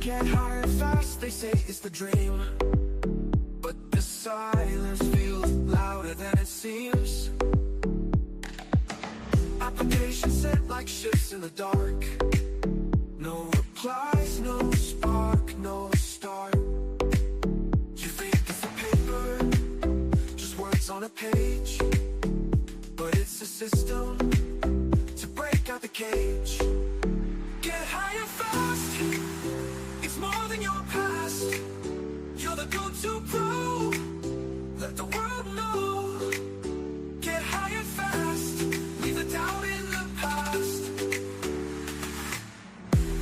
Get higher fast, they say it's the dream, but the silence feels louder than it seems. Applications set like ships in the dark. No replies, no spark, no start. You think it's a paper, just words on a page, but it's a system to break out the cage. Get higher fast, it's more than your past. You're the go-to pro, let the world know. Get higher fast, leave the doubt in the past.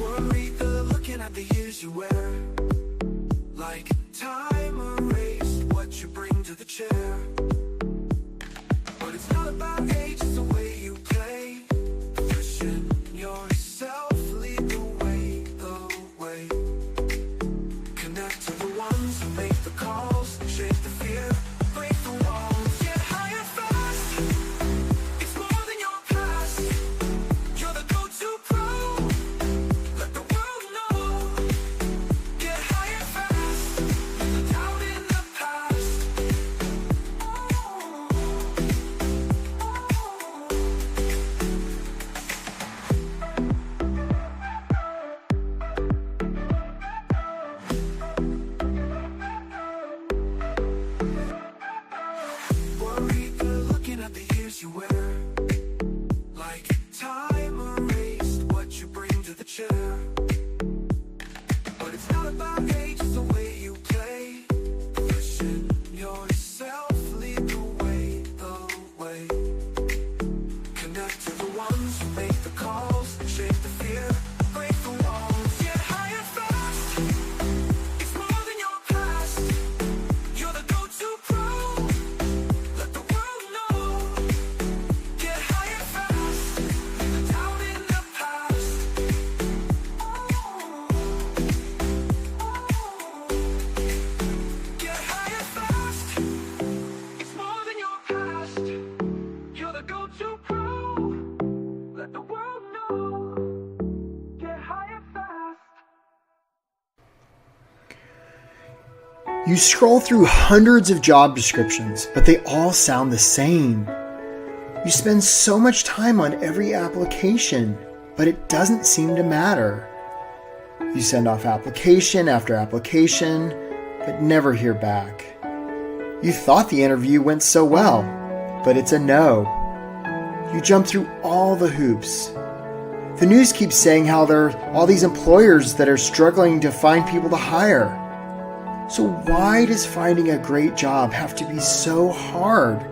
Worried they're looking at the years you wear, like time erased what you bring to the chair. But it's not about age, it's the way you play. Pushing yourself, lead the way, the way. Connect to the ones who make the calls, shake the fear, break the walls. Get higher fast, it's more than your past. You're the go-to pro, let the world know. Get higher fast, leave the doubt in the past. Worried they're looking at the years you wear, like time erased what you bring to the chair. But it's not about age, it's the way you play. Pushing yourself, lead the way, the way. Connect to the ones who make the calls, shake the fear, break the walls. Get higher fast, it's more than your past. You're the go-to pro, let the world know. Get higher fast, leave the doubt in the past. Get higher fast, it's more than your past. You're the go-to pro, let the world know. Get higher fast. You scroll through hundreds of job descriptions, but they all sound the same. You spend so much time on every application, but it doesn't seem to matter. You send off application after application, but never hear back. You thought the interview went so well, but it's a no. You jump through all the hoops. The news keeps saying how there are all these employers that are struggling to find people to hire. So why does finding a great job have to be so hard?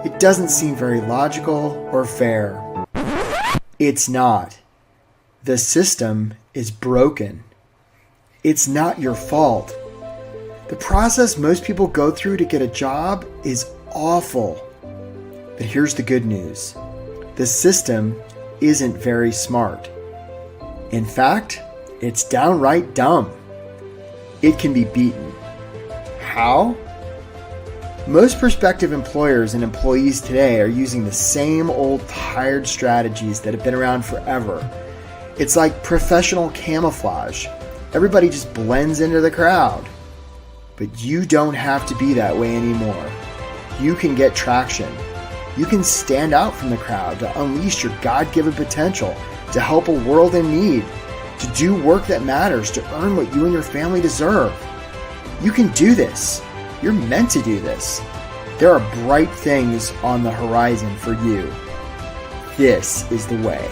It doesn't seem very logical or fair. It's not. The system is broken. It's not your fault. The process most people go through to get a job is awful. But here's the good news. The system isn't very smart. In fact, it's downright dumb. It can be beaten. How? Most prospective employers and employees today are using the same old tired strategies that have been around forever. It's like professional camouflage. Everybody just blends into the crowd. But you don't have to be that way anymore. You can get traction. You can stand out from the crowd to unleash your God-given potential, to help a world in need, to do work that matters, to earn what you and your family deserve. You can do this. You're meant to do this. There are bright things on the horizon for you. This is the way.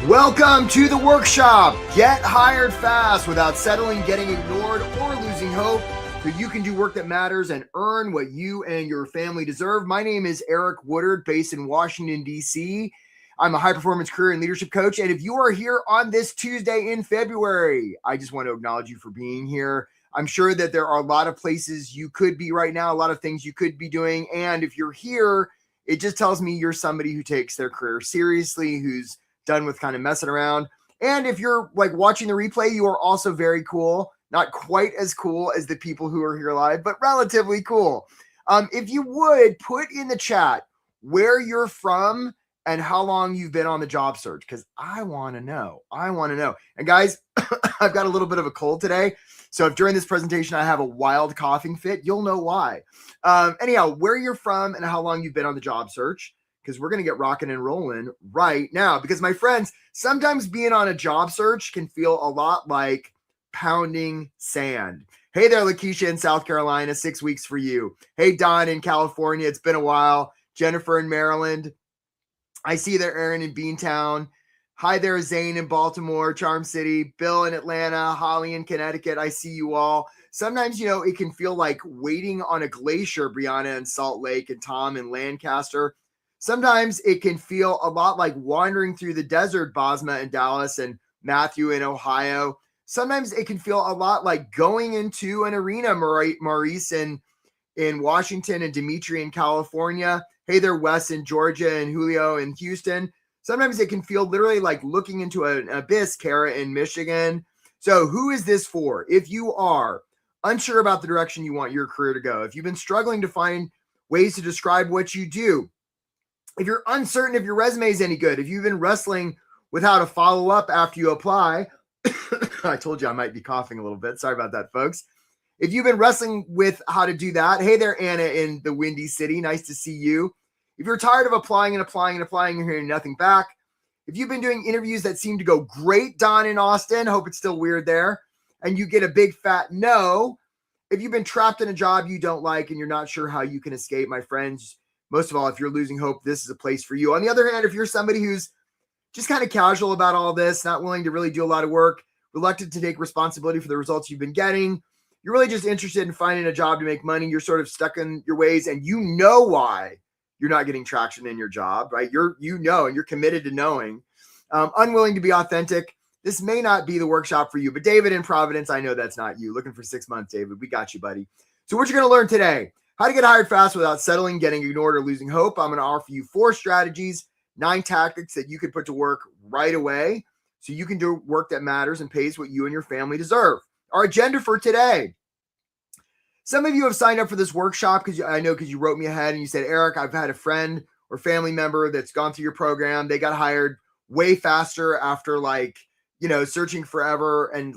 Welcome to the workshop. Get hired fast without settling, getting ignored, or losing hope, so you can do work that matters and earn what you and your family deserve. My name is Eric Woodard, based in Washington, D.C. I'm a high-performance career and leadership coach, and if you are here on this Tuesday in February, I just want to acknowledge you for being here. I'm sure that there are a lot of places you could be right now, a lot of things you could be doing, and if you're here, it just tells me you're somebody who takes their career seriously, who's done with kind of messing around. And if you're like watching the replay, you are also very cool. Not quite as cool as the people who are here live, but relatively cool. If you would put in the chat where you're from and how long you've been on the job search, because I want to know. And guys, I've got a little bit of a cold today. So if during this presentation I have a wild coughing fit, you'll know why. Anyhow, where you're from and how long you've been on the job search, because we're going to get rocking and rolling right now. Because my friends, sometimes being on a job search can feel a lot like pounding sand. Hey there, Lakeisha in South Carolina, 6 weeks for you. Hey, Don in California, it's been a while. Jennifer in Maryland. I see there, Aaron in Beantown. Hi there, Zane in Baltimore, Charm City. Bill in Atlanta, Holly in Connecticut. I see you all. Sometimes, it can feel like waiting on a glacier, Brianna in Salt Lake and Tom in Lancaster. Sometimes it can feel a lot like wandering through the desert, Bosma in Dallas and Matthew in Ohio. Sometimes it can feel a lot like going into an arena, Maurice in Washington and Dimitri in California. Hey there, Wes in Georgia and Julio in Houston. Sometimes it can feel literally like looking into an abyss, Kara in Michigan. So who is this for? If you are unsure about the direction you want your career to go, if you've been struggling to find ways to describe what you do, if you're uncertain if your resume is any good, if you've been wrestling with how to follow up after you apply, I told you I might be coughing a little bit. Sorry about that, folks. If you've been wrestling with how to do that, hey there, Anna in the Windy City. Nice to see you. If you're tired of applying and you're hearing nothing back. If you've been doing interviews that seem to go great, Don in Austin, hope it's still weird there, and you get a big fat no. If you've been trapped in a job you don't like and you're not sure how you can escape, my friends, most of all, if you're losing hope, this is a place for you. On the other hand, if you're somebody who's just kind of casual about all this, not willing to really do a lot of work, reluctant to take responsibility for the results you've been getting, you're really just interested in finding a job to make money, you're sort of stuck in your ways, and you know why you're not getting traction in your job, right? And you're committed to knowing, unwilling to be authentic. This may not be the workshop for you, but David in Providence, I know that's not you. Looking for 6 months, David. We got you, buddy. So what you're going to learn today, how to get hired fast without settling, getting ignored, or losing hope. I'm going to offer you 4 strategies, 9 tactics that you can put to work right away so you can do work that matters and pays what you and your family deserve. Our agenda for today. Some of you have signed up for this workshop because you wrote me ahead and you said, Eric, I've had a friend or family member that's gone through your program. They got hired way faster after searching forever. And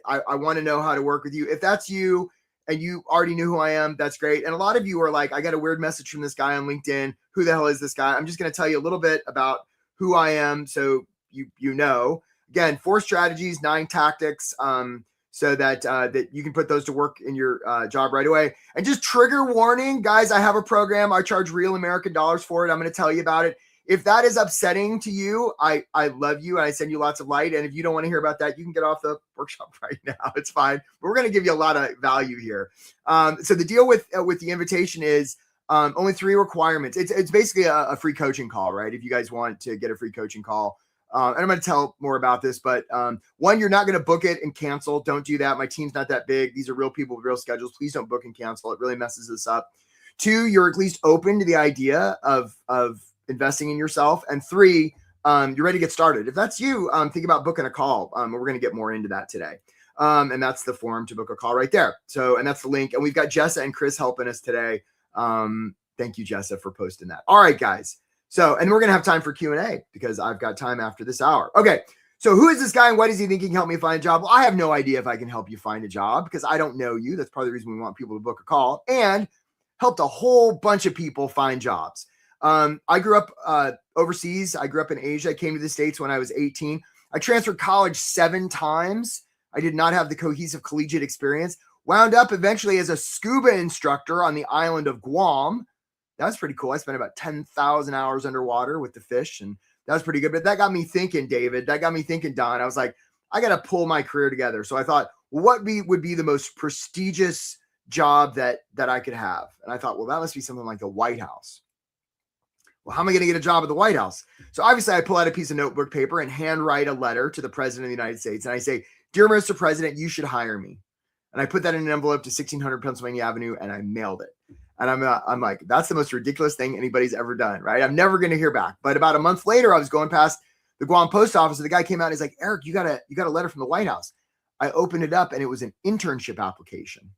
I want to know how to work with you. If that's you and you already knew who I am, that's great. And a lot of you are like, I got a weird message from this guy on LinkedIn. Who the hell is this guy? I'm just going to tell you a little bit about who I am. So you know, again, 4 strategies, 9 tactics, so that you can put those to work in your job right away. And just trigger warning, guys, I have a program. I charge real American dollars for it. I'm going to tell you about it. If that is upsetting to you, I love you and I send you lots of light. And if you don't want to hear about that, you can get off the workshop right now. It's fine. But we're going to give you a lot of value here. So the deal with the invitation is only 3 requirements. It's basically a free coaching call, right? If you guys want to get a free coaching call. And I'm going to tell more about this, but 1, you're not going to book it and cancel. Don't do that. My team's not that big. These are real people with real schedules. Please don't book and cancel. It really messes us up. 2, you're at least open to the idea of investing in yourself. And 3, you're ready to get started. If that's you, think about booking a call. We're going to get more into that today. And that's the form to book a call right there. So, and that's the link. And we've got Jessa and Chris helping us today. Thank you, Jessa, for posting that. All right, guys. So, and we're going to have time for Q&A because I've got time after this hour. Okay. So who is this guy and why does he think he can help me find a job? Well, I have no idea if I can help you find a job because I don't know you. That's part of the reason we want people to book a call, and helped a whole bunch of people find jobs. I grew up overseas. I grew up in Asia. I came to the States when I was 18. I transferred college 7 times. I did not have the cohesive collegiate experience. Wound up eventually as a scuba instructor on the island of Guam. That was pretty cool. I spent about 10,000 hours underwater with the fish, and that was pretty good. But that got me thinking, David. That got me thinking, Don. I was like, I got to pull my career together. So I thought, what would be the most prestigious job that I could have? And I thought, well, that must be something like the White House. Well, how am I going to get a job at the White House? So obviously I pull out a piece of notebook paper and handwrite a letter to the President of the United States. And I say, Dear Mr. President, you should hire me. And I put that in an envelope to 1600 Pennsylvania Avenue and I mailed it. And I'm like, that's the most ridiculous thing anybody's ever done, right? I'm never going to hear back. But about a month later, I was going past the Guam post office and the guy came out and he's like, Eric, you got a letter from the White House. I opened it up and it was an internship application.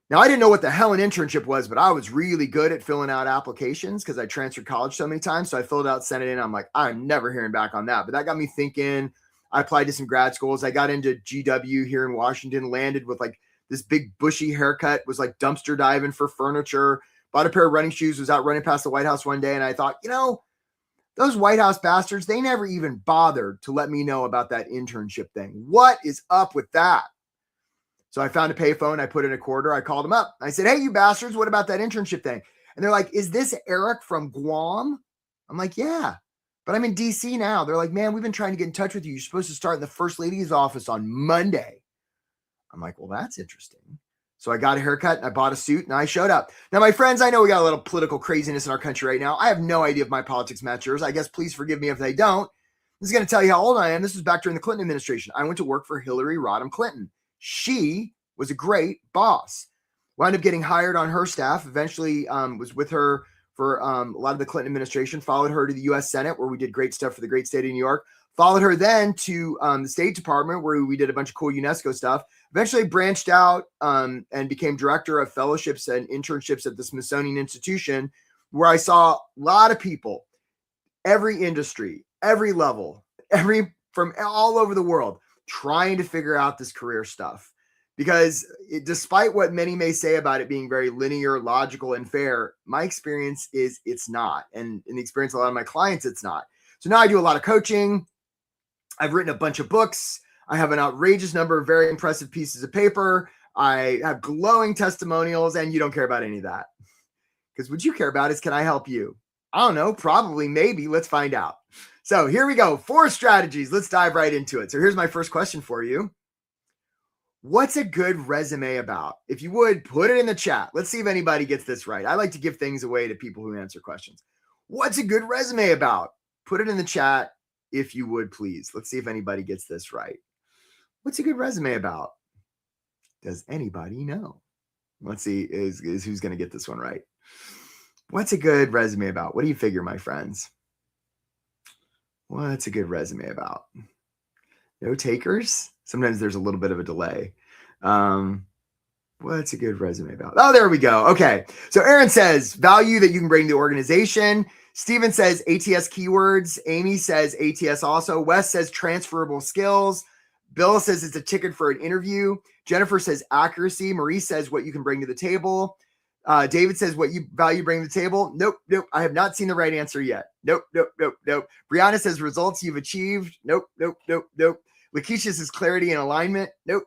Now, I didn't know what the hell an internship was, but I was really good at filling out applications because I transferred college so many times. So I filled out, sent it in. I'm like, I'm never hearing back on that. But that got me thinking. I applied to some grad schools. I got into GW here in Washington, landed with like this big bushy haircut, was like dumpster diving for furniture, bought a pair of running shoes, was out running past the White House one day. And I thought, those White House bastards, they never even bothered to let me know about that internship thing. What is up with that? So I found a payphone. I put in a quarter. I called them up. I said, hey, you bastards, what about that internship thing? And they're like, is this Eric from Guam? I'm like, yeah, but I'm in DC now. They're like, man, we've been trying to get in touch with you. You're supposed to start in the First Lady's office on Monday. I'm like, well, that's interesting. So I got a haircut and I bought a suit and I showed up. Now, my friends, I know we got a little political craziness in our country right now. I have no idea if my politics match yours. I guess please forgive me if they don't. This is going to tell you how old I am. This was back during the Clinton administration. I went to work for Hillary Rodham Clinton. She was a great boss. Wound up getting hired on her staff. Eventually was with her for a lot of the Clinton administration. Followed her to the U.S. Senate, where we did great stuff for the great state of New York. Followed her then to the State Department, where we did a bunch of cool UNESCO stuff. Eventually branched out and became director of fellowships and internships at the Smithsonian Institution, where I saw a lot of people, every industry, every level, from all over the world, trying to figure out this career stuff. Because despite what many may say about it being very linear, logical, and fair, my experience is it's not. And in the experience of a lot of my clients, it's not. So now I do a lot of coaching. I've written a bunch of books. I have an outrageous number of very impressive pieces of paper. I have glowing testimonials, and you don't care about any of that. Because what you care about is, can I help you? I don't know, probably, maybe. Let's find out. So here we go. 4 strategies. Let's dive right into it. So here's my first question for you. What's a good resume about? If you would, put it in the chat. Let's see if anybody gets this right. I like to give things away to people who answer questions. What's a good resume about? Put it in the chat if you would, please. Let's see if anybody gets this right. What's a good resume about? Does anybody know? Let's see is who's going to get this one right. What's a good resume about? What do you figure, my friends? What's a good resume about? No takers? Sometimes there's a little bit of a delay. What's a good resume about? Oh, there we go. Okay. So Aaron says value that you can bring to the organization. Steven says ATS keywords. Amy says ATS also. Wes says transferable skills. Bill says it's a ticket for an interview. Jennifer says accuracy. Marie says what you can bring to the table. David says what you value bring to the table. Nope. I have not seen the right answer yet. Nope. Brianna says results you've achieved. Nope. Lakeisha says clarity and alignment. Nope.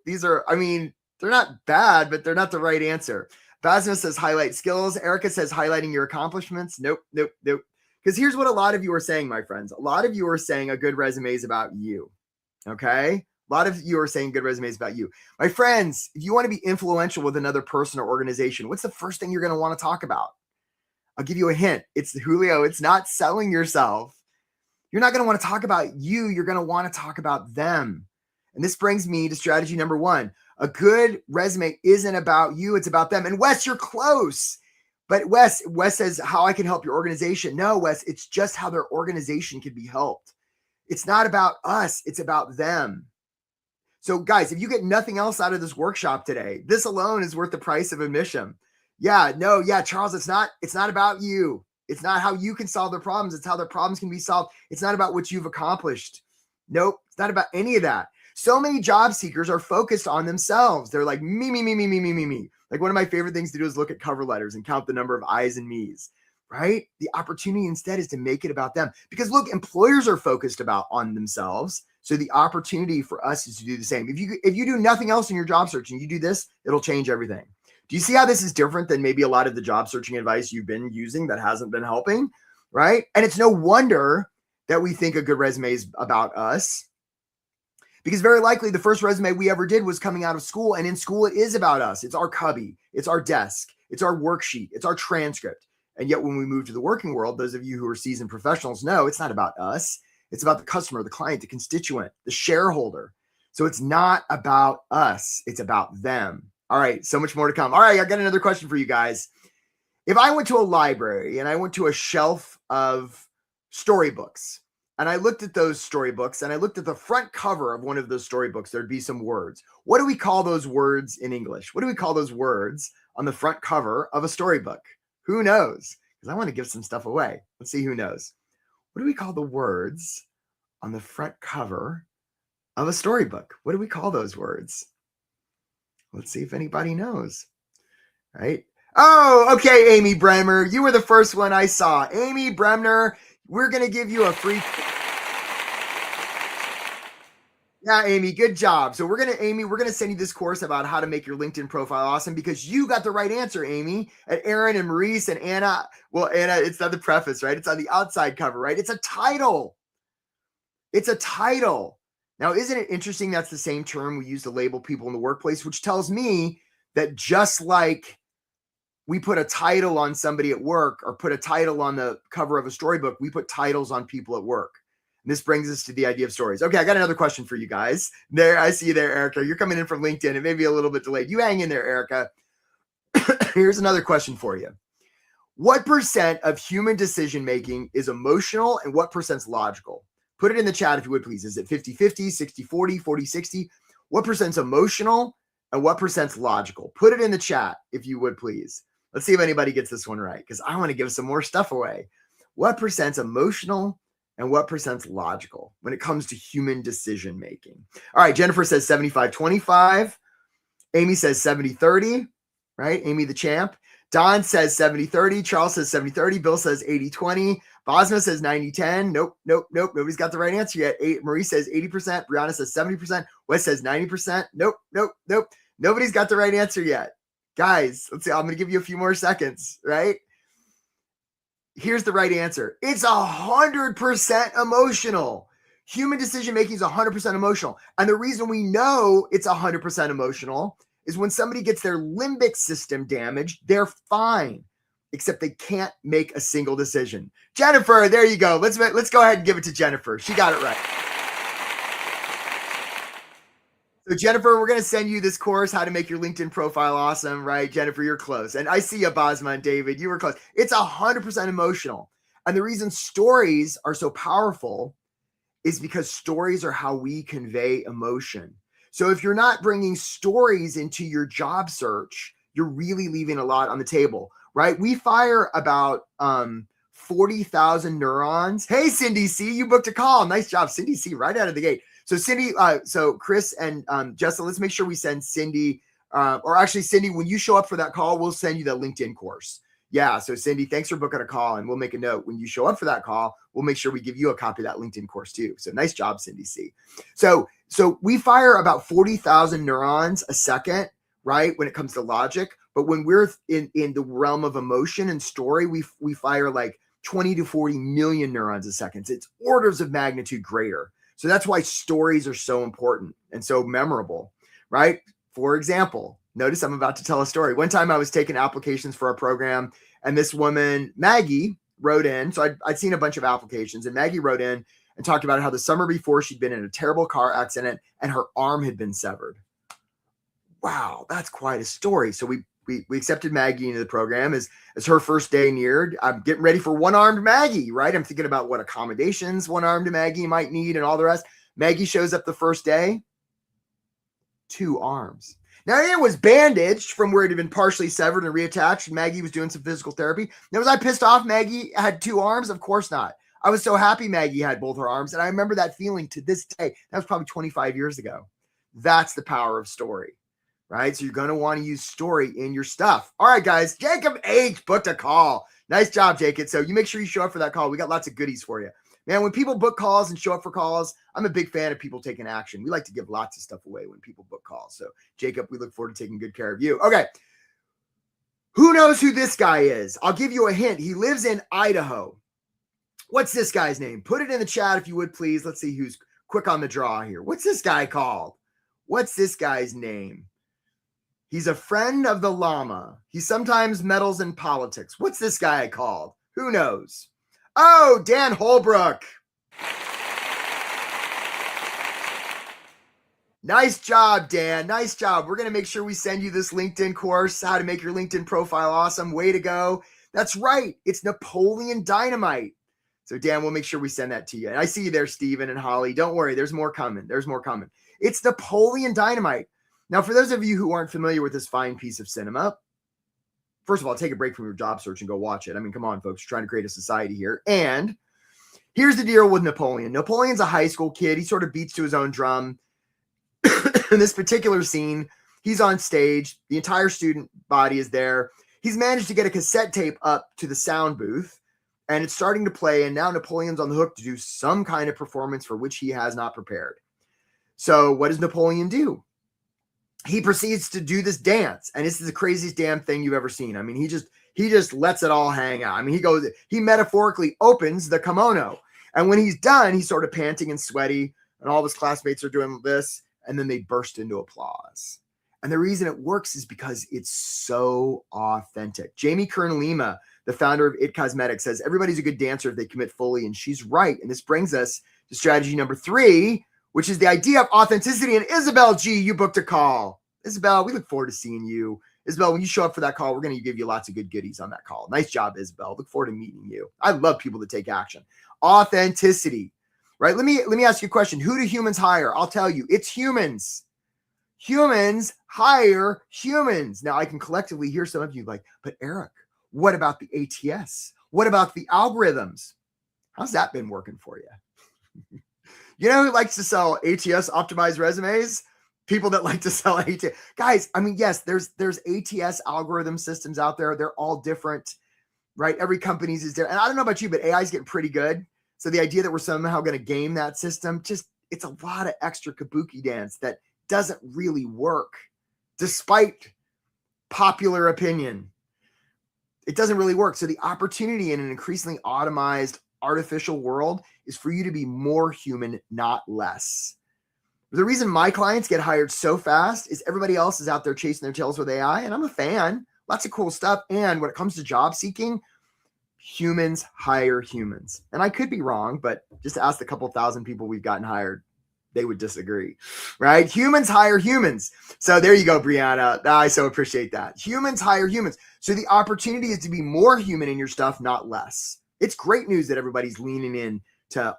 These are, they're not bad, but they're not the right answer. Basma says highlight skills. Erica says highlighting your accomplishments. Nope. Because here's what a lot of you are saying, my friends. A lot of you are saying a good resume is about you. Okay? A lot of you are saying good resume is about you. My friends, if you want to be influential with another person or organization, what's the first thing you're going to want to talk about? I'll give you a hint. It's Julio. It's not selling yourself. You're not going to want to talk about you. You're going to want to talk about them. And this brings me to strategy number 1. A good resume isn't about you. It's about them. And Wes, you're close. But Wes says how I can help your organization. No, Wes, it's just how their organization can be helped. It's not about us. It's about them. So guys, if you get nothing else out of this workshop today, this alone is worth the price of admission. Charles, it's not about you. It's not how you can solve their problems. It's how their problems can be solved. It's not about what you've accomplished. Nope. It's not about any of that. So many job seekers are focused on themselves. They're like, me. Like one of my favorite things to do is look at cover letters and count the number of I's and me's, right? The opportunity instead is to make it about them. Because look, employers are focused on themselves. So the opportunity for us is to do the same. If you do nothing else in your job search and you do this, it'll change everything. Do you see how this is different than maybe a lot of the job searching advice you've been using that hasn't been helping, right? And it's no wonder that we think a good resume is about us, because very likely the first resume we ever did was coming out of school, and in school it is about us. It's our cubby, it's our desk, it's our worksheet, it's our transcript. And yet when we move to the working world, those of you who are seasoned professionals know it's not about us. It's about the customer, the client, the constituent, the shareholder. So it's not about us. It's about them. All right. So much more to come. All right. I got another question for you guys. If I went to a library and I went to a shelf of storybooks and I looked at those storybooks and I looked at the front cover of one of those storybooks, there'd be some words. What do we call those words in English? What do we call those words on the front cover of a storybook? Who knows? Because I want to give some stuff away. Let's see who knows. What do we call the words on the front cover of a storybook? What do we call those words? Let's see if anybody knows. Right? Oh, okay, Amy Bremner. You were the first one I saw. Amy Bremner, we're going to give you a free... Yeah, Amy, good job. So we're going to send you this course about how to make your LinkedIn profile awesome because you got the right answer, Amy. And Aaron and Maurice and Anna. Well, Anna, it's not the preface, right? It's on the outside cover, right? It's a title. It's a title. Now, isn't it interesting that's the same term we use to label people in the workplace, which tells me that just like we put a title on somebody at work or put a title on the cover of a storybook, we put titles on people at work. And this brings us to the idea of stories. Okay, I got another question for you guys. There, I see you there, Erica. You're coming in from LinkedIn. It may be a little bit delayed. You hang in there, Erica. Here's another question for you. What percent of human decision-making is emotional and what percent's logical? Put it in the chat if you would, please. Is it 50-50, 60-40, 40-60? What percent's emotional and what percent's logical? Put it in the chat if you would, please. Let's see if anybody gets this one right because I want to give some more stuff away. What percent's emotional and what percent's logical when it comes to human decision making? All right, Jennifer says 75-25. Amy says 70-30, right? Amy the champ. Don says 70-30. Charles says 70-30. Bill says 80-20. Bosma says 90-10. Nope. Nobody's got the right answer yet. Marie says 80%. Brianna says 70%. Wes says 90%. Nope. Nobody's got the right answer yet. Guys, let's see. I'm going to give you a few more seconds, right? Here's the right answer. It's 100% emotional. Human decision-making is 100% emotional. And the reason we know it's 100% emotional is when somebody gets their limbic system damaged, they're fine, except they can't make a single decision. Jennifer, there you go. Let's go ahead and give it to Jennifer. She got it right. So Jennifer, we're going to send you this course, how to make your LinkedIn profile awesome, right? Jennifer, you're close. And I see you, Bosma and David, you were close. It's 100% emotional. And the reason stories are so powerful is because stories are how we convey emotion. So if you're not bringing stories into your job search, you're really leaving a lot on the table, right? We fire about 40,000 neurons. Hey, Cindy C, you booked a call. Nice job, Cindy C, right out of the gate. So Cindy, so Chris and Jessica, let's make sure we send Cindy, or actually Cindy, when you show up for that call, we'll send you the LinkedIn course. Yeah, so Cindy, thanks for booking a call, and we'll make a note. When you show up for that call, we'll make sure we give you a copy of that LinkedIn course too. So nice job, Cindy C. So we fire about 40,000 neurons a second, right, when it comes to logic. But when we're in the realm of emotion and story, we fire like 20 to 40 million neurons a second. It's orders of magnitude greater. So that's why stories are so important and so memorable, right? For example, notice I'm about to tell a story. One time I was taking applications for a program and this woman, Maggie, wrote in. So I'd seen a bunch of applications and Maggie wrote in and talked about how the summer before she'd been in a terrible car accident and her arm had been severed. Wow, that's quite a story. So we accepted Maggie into the program as her first day neared. I'm getting ready for one-armed Maggie, right? I'm thinking about what accommodations one-armed Maggie might need and all the rest. Maggie shows up the first day, 2 arms. Now, it was bandaged from where it had been partially severed and reattached. Maggie was doing some physical therapy. Now, was I pissed off Maggie had 2 arms? Of course not. I was so happy Maggie had both her arms. And I remember that feeling to this day. That was probably 25 years ago. That's the power of story. Right? So you're going to want to use story in your stuff. All right, guys. Jacob H booked a call. Nice job, Jacob. So you make sure you show up for that call. We got lots of goodies for you. Man, when people book calls and show up for calls, I'm a big fan of people taking action. We like to give lots of stuff away when people book calls. So Jacob, we look forward to taking good care of you. Okay. Who knows who this guy is? I'll give you a hint. He lives in Idaho. What's this guy's name? Put it in the chat if you would, please. Let's see who's quick on the draw here. What's this guy called? What's this guy's name? He's a friend of the llama. He sometimes meddles in politics. What's this guy called? Who knows? Oh, Dan Holbrook. Nice job, Dan. Nice job. We're going to make sure we send you this LinkedIn course, how to make your LinkedIn profile awesome. Way to go. That's right. It's Napoleon Dynamite. So Dan, we'll make sure we send that to you. And I see you there, Steven and Holly. Don't worry. There's more coming. There's more coming. It's Napoleon Dynamite. Now, for those of you who aren't familiar with this fine piece of cinema, first of all, take a break from your job search and go watch it. I mean, come on, folks, we're trying to create a society here. And here's the deal with Napoleon. Napoleon's a high school kid. He sort of beats to his own drum. In this particular scene, he's on stage. The entire student body is there. He's managed to get a cassette tape up to the sound booth, and it's starting to play. And now Napoleon's on the hook to do some kind of performance for which he has not prepared. So what does Napoleon do? He proceeds to do this dance, and this is the craziest damn thing you've ever seen. I mean, he just lets it all hang out. I mean, he metaphorically opens the kimono, and when he's done, he's sort of panting and sweaty, and all of his classmates are doing this, and then they burst into applause. And the reason it works is because it's so authentic. Jamie Kern-Lima, the founder of It Cosmetics, says everybody's a good dancer if they commit fully, and she's right. And this brings us to strategy number 3, which is the idea of authenticity. And Isabel G., you booked a call. Isabel, we look forward to seeing you. Isabel, when you show up for that call, we're going to give you lots of good goodies on that call. Nice job, Isabel. Look forward to meeting you. I love people that take action. Authenticity, right? Let me ask you a question. Who do humans hire? I'll tell you. It's humans. Humans hire humans. Now, I can collectively hear some of you like, but Eric, what about the ATS? What about the algorithms? How's that been working for you? You know who likes to sell ATS optimized resumes? People that like to sell ATS. Guys, I mean, yes, there's ATS algorithm systems out there. They're all different, right? Every company's is different. And I don't know about you, but AI is getting pretty good. So the idea that we're somehow going to game that system, it's a lot of extra kabuki dance that doesn't really work, despite popular opinion. It doesn't really work. So the opportunity in an increasingly automized artificial world is for you to be more human, not less. The reason my clients get hired so fast is everybody else is out there chasing their tails with AI, and I'm a fan. Lots of cool stuff. And when it comes to job seeking, humans hire humans. And I could be wrong, but just ask the couple thousand people we've gotten hired. They would disagree, right? Humans hire humans. So there you go, Brianna. I so appreciate that. Humans hire humans. So the opportunity is to be more human in your stuff, not less. It's great news that everybody's leaning in to,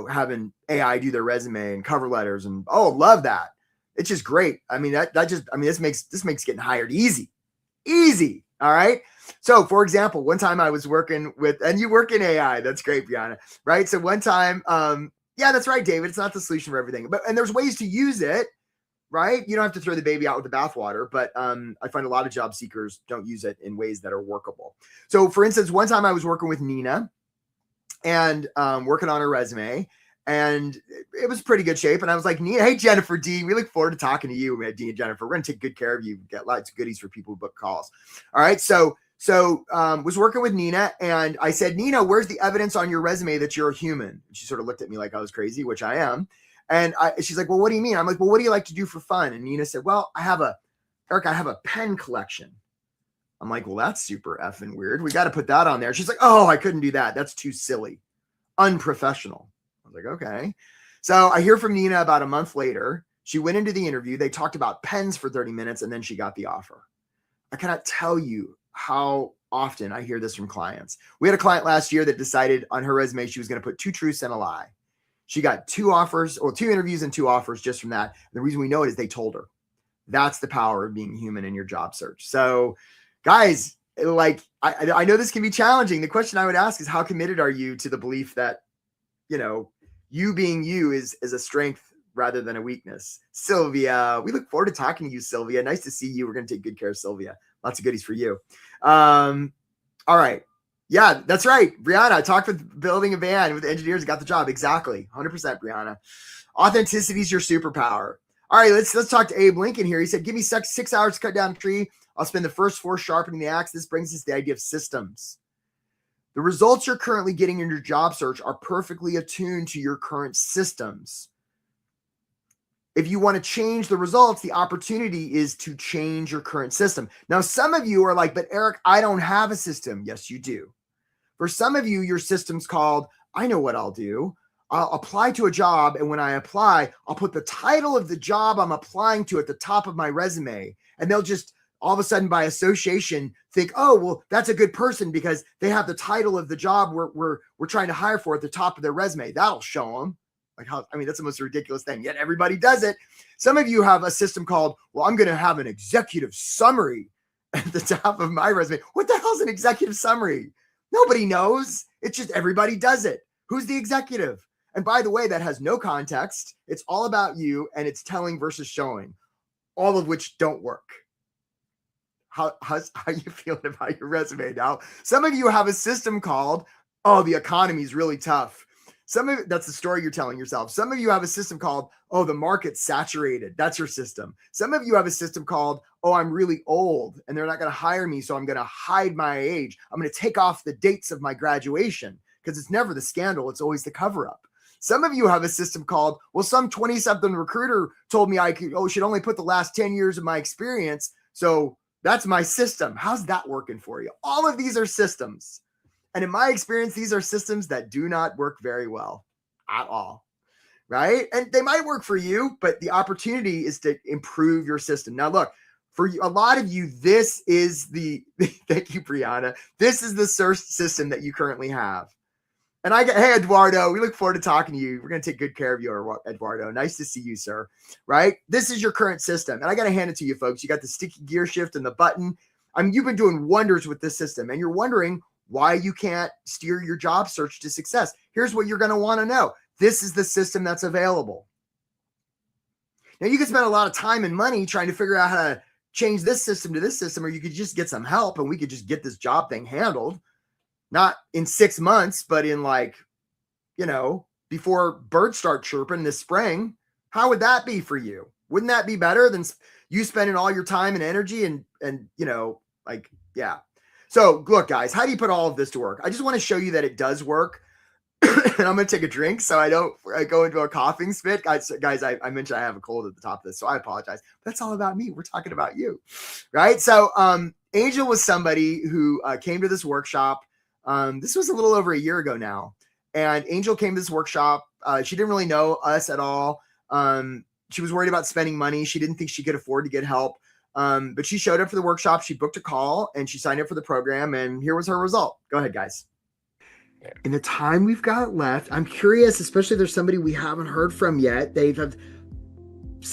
having AI do their resume and cover letters, and love that. It's just great. I mean, this makes getting hired easy. All right. So for example, one time I was working with, and you work in AI. That's great, Brianna. Right. So one time, yeah, that's right, David. It's not the solution for everything, and there's ways to use it, right? You don't have to throw the baby out with the bathwater, but I find a lot of job seekers don't use it in ways that are workable. So for instance, one time I was working with Nina and working on her resume, and it was pretty good shape. And I was like, Nina, hey, Jennifer D, we look forward to talking to you, D and Jennifer. We're going to take good care of you, get lots of goodies for people who book calls. All right. So was working with Nina, and I said, Nina, where's the evidence on your resume that you're a human? And she sort of looked at me like I was crazy, which I am. And she's like, well, what do you mean? I'm like, well, what do you like to do for fun? And Nina said, well, Eric, I have a pen collection. I'm like, well, that's super effing weird. We got to put that on there. She's like, oh, I couldn't do that. That's too silly. Unprofessional. I was like, okay. So I hear from Nina about a month later. She went into the interview. They talked about pens for 30 minutes, and then she got the offer. I cannot tell you how often I hear this from clients. We had a client last year that decided on her resume she was going to put 2 truths and a lie. She got 2 offers, or 2 interviews and 2 offers just from that. And the reason we know it is they told her. That's the power of being human in your job search. So guys, like, I know this can be challenging. The question I would ask is, how committed are you to the belief that, you being you is a strength rather than a weakness? Sylvia, we look forward to talking to you, Sylvia. Nice to see you. We're going to take good care of Sylvia. Lots of goodies for you. All right. Yeah, that's right. Brianna, I talked with building a van with engineers, got the job. Exactly. 100%, Brianna. Authenticity is your superpower. All right, let's talk to Abe Lincoln here. He said, give me 6 hours to cut down a tree. I'll spend the first 4 sharpening the axe. This brings us to the idea of systems. The results you're currently getting in your job search are perfectly attuned to your current systems. If you want to change the results, the opportunity is to change your current system. Now, some of you are like, but Eric, I don't have a system. Yes, you do. For some of you, your system's called, I know what I'll do. I'll apply to a job, and when I apply, I'll put the title of the job I'm applying to at the top of my resume, and they'll just all of a sudden by association think, oh, well, that's a good person because they have the title of the job we're trying to hire for at the top of their resume. That'll show them. Like how, I mean, that's the most ridiculous thing, yet everybody does it. Some of you have a system called, well, I'm going to have an executive summary at the top of my resume. What the hell's an executive summary? Nobody knows. It's just everybody does it. Who's the executive? And by the way, that has no context. It's all about you, and it's telling versus showing, all of which don't work. How you feeling about your resume now? Some of you have a system called, oh, the economy is really tough. That's the story you're telling yourself. Some of you have a system called, oh, the market's saturated. That's your system. Some of you have a system called, oh, I'm really old and they're not going to hire me, so I'm going to hide my age. I'm going to take off the dates of my graduation, because it's never the scandal. It's always the cover up. Some of you have a system called, well, some 20-something recruiter told me I should only put the last 10 years of my experience. So that's my system. How's that working for you? All of these are systems. And in my experience, these are systems that do not work very well at all, right? And they might work for you, but the opportunity is to improve your system. Now, look, for a lot of you, this is thank you, Brianna. This is the system that you currently have. And hey, Eduardo, we look forward to talking to you. We're going to take good care of you, Eduardo. Nice to see you, sir, right? This is your current system. And I got to hand it to you, folks. You got the sticky gear shift and the button. I mean, you've been doing wonders with this system, and you're wondering why you can't steer your job search to success. Here's what you're going to want to know. This is the system that's available. Now, you can spend a lot of time and money trying to figure out how to change this system to this system, or you could just get some help and we could just get this job thing handled. Not in 6 months, but in before birds start chirping this spring. How would that be for you? Wouldn't that be better than you spending all your time and energy yeah. So look, guys, how do you put all of this to work? I just want to show you that it does work. And I'm going to take a drink so I don't go into a coughing fit. Guys, I mentioned I have a cold at the top of this, so I apologize. But that's all about me. We're talking about you, right? So Angel was somebody who came to this workshop. This was a little over a year ago now. And Angel came to this workshop. She didn't really know us at all. She was worried about spending money. She didn't think she could afford to get help. But she showed up for the workshop. She booked a call and she signed up for the program. And here was her result. Go ahead, guys. In the time we've got left, I'm curious, especially if there's somebody we haven't heard from yet. They've had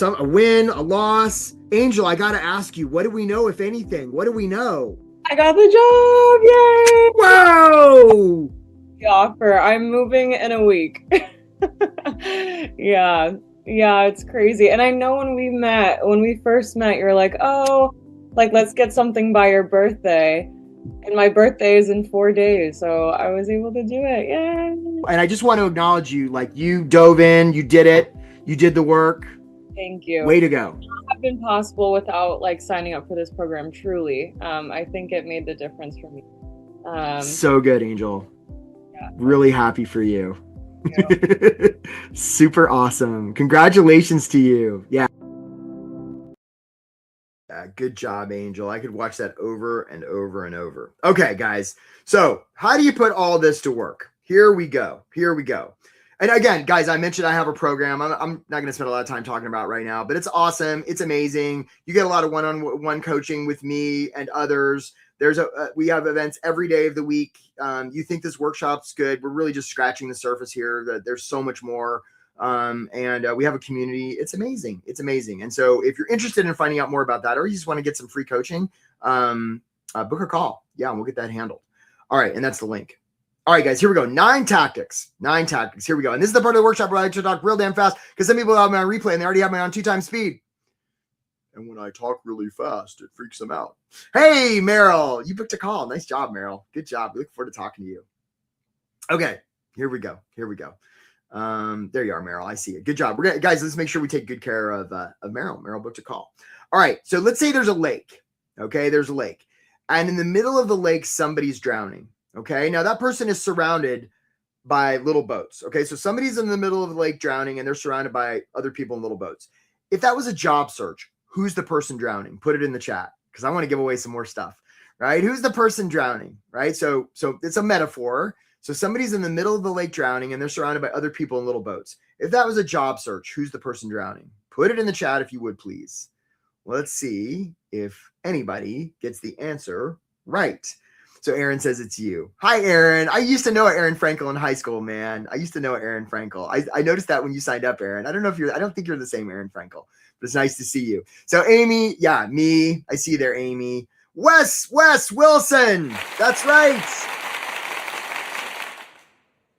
a win, a loss. Angel, I got to ask you, what do we know, if anything? What do we know? I got the job. Yay! Whoa! The offer. I'm moving in a week. Yeah, it's crazy. And I know when we first met, you're like, oh, let's get something by your birthday. And my birthday is in 4 days, so I was able to do it. Yay! And I just want to acknowledge you. You dove in, you did it, you did the work. Thank you. Way to go. It would not have been possible without signing up for this program. Truly, I think it made the difference for me. So good, Angel. Yeah. Really happy for you. Yeah. Super awesome. Congratulations to you. Yeah. Good job, Angel. I could watch that over and over and over. Okay, guys. So how do you put all this to work? Here we go. And again, guys, I mentioned I have a program. I'm not going to spend a lot of time talking about it right now, but it's awesome. It's amazing. You get a lot of one-on-one coaching with me and others. We have events every day of the week. You think this workshop's good. We're really just scratching the surface here. There's so much more. And we have a community. It's amazing. And so if you're interested in finding out more about that, or you just want to get some free coaching, book a call. Yeah, and we'll get that handled. All right. And that's the link. All right, guys, here we go. 9 tactics. Here we go. And this is the part of the workshop where I like to talk real damn fast, because some people have me on replay and they already have me on 2x speed. And when I talk really fast, it freaks them out. Hey, Meryl, you booked a call. Nice job, Meryl. Good job. We look forward to talking to you. Okay, here we go. There you are, Meryl. I see it. Good job. Guys, let's make sure we take good care of Meryl. Meryl booked a call. All right, so let's say there's a lake. Okay, there's a lake. And in the middle of the lake, somebody's drowning. Okay, now that person is surrounded by little boats. Okay, so somebody's in the middle of the lake drowning and they're surrounded by other people in little boats. If that was a job search, who's the person drowning? Put it in the chat, because I want to give away some more stuff, right? Who's the person drowning, right? So it's a metaphor. So somebody's in the middle of the lake drowning and they're surrounded by other people in little boats. If that was a job search, who's the person drowning? Put it in the chat if you would, please. Let's see if anybody gets the answer right. So Aaron says it's you. Hi, Aaron. I used to know Aaron Frankel in high school, man. I used to know Aaron Frankel. I noticed that when you signed up, Aaron. I don't think you're the same Aaron Frankel, but it's nice to see you. So Amy, yeah, me. I see you there, Amy. Wes Wilson. That's right.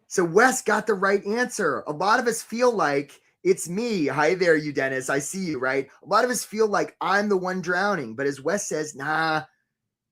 So Wes got the right answer. A lot of us feel like it's me. Hi there, you Dennis. I see you, right? A lot of us feel like I'm the one drowning. But as Wes says, nah,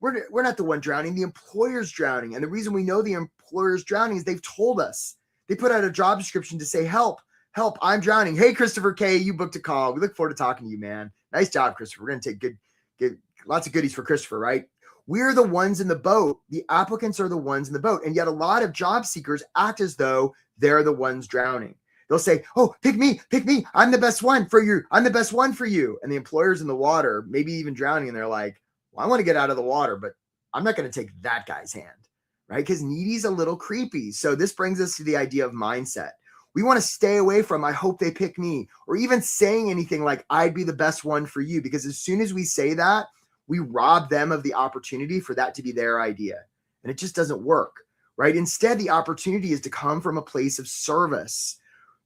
we're not the one drowning. The employer's drowning. And the reason we know the employer's drowning is they've told us. They put out a job description to say, help, I'm drowning. Hey, Christopher K., you booked a call. We look forward to talking to you, man. Nice job, Christopher. We're going to take lots of goodies for Christopher, right? We're the ones in the boat. The applicants are the ones in the boat. And yet a lot of job seekers act as though they're the ones drowning. They'll say, oh, pick me. I'm the best one for you. I'm the best one for you. And the employer's in the water, maybe even drowning. And they're like, well, I want to get out of the water, but I'm not going to take that guy's hand, right? Because needy's a little creepy. So this brings us to the idea of mindset. We want to stay away from, I hope they pick me, or even saying anything like, I'd be the best one for you. Because as soon as we say that, we rob them of the opportunity for that to be their idea. And it just doesn't work, right? Instead, the opportunity is to come from a place of service.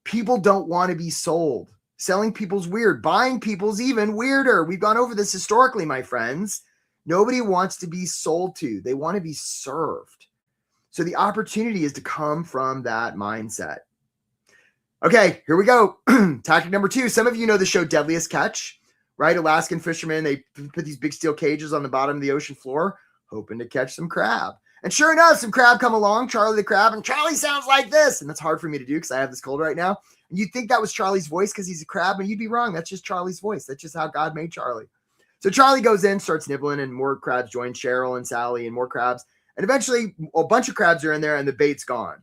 People don't want to be sold. Selling people's weird. Buying people's even weirder. We've gone over this historically, my friends. Nobody wants to be sold to. They want to be served. So the opportunity is to come from that mindset. Okay, here we go. Tactic number 2. Some of you know the show Deadliest Catch, right? Alaskan fishermen, they put these big steel cages on the bottom of the ocean floor, hoping to catch some crab. And sure enough, some crab come along, Charlie the crab, and Charlie sounds like this. And that's hard for me to do because I have this cold right now. And you'd think that was Charlie's voice because he's a crab, and you'd be wrong. That's just Charlie's voice. That's just how God made Charlie. So Charlie goes in, starts nibbling, and more crabs join Cheryl and Sally and more crabs. And eventually a bunch of crabs are in there and the bait's gone.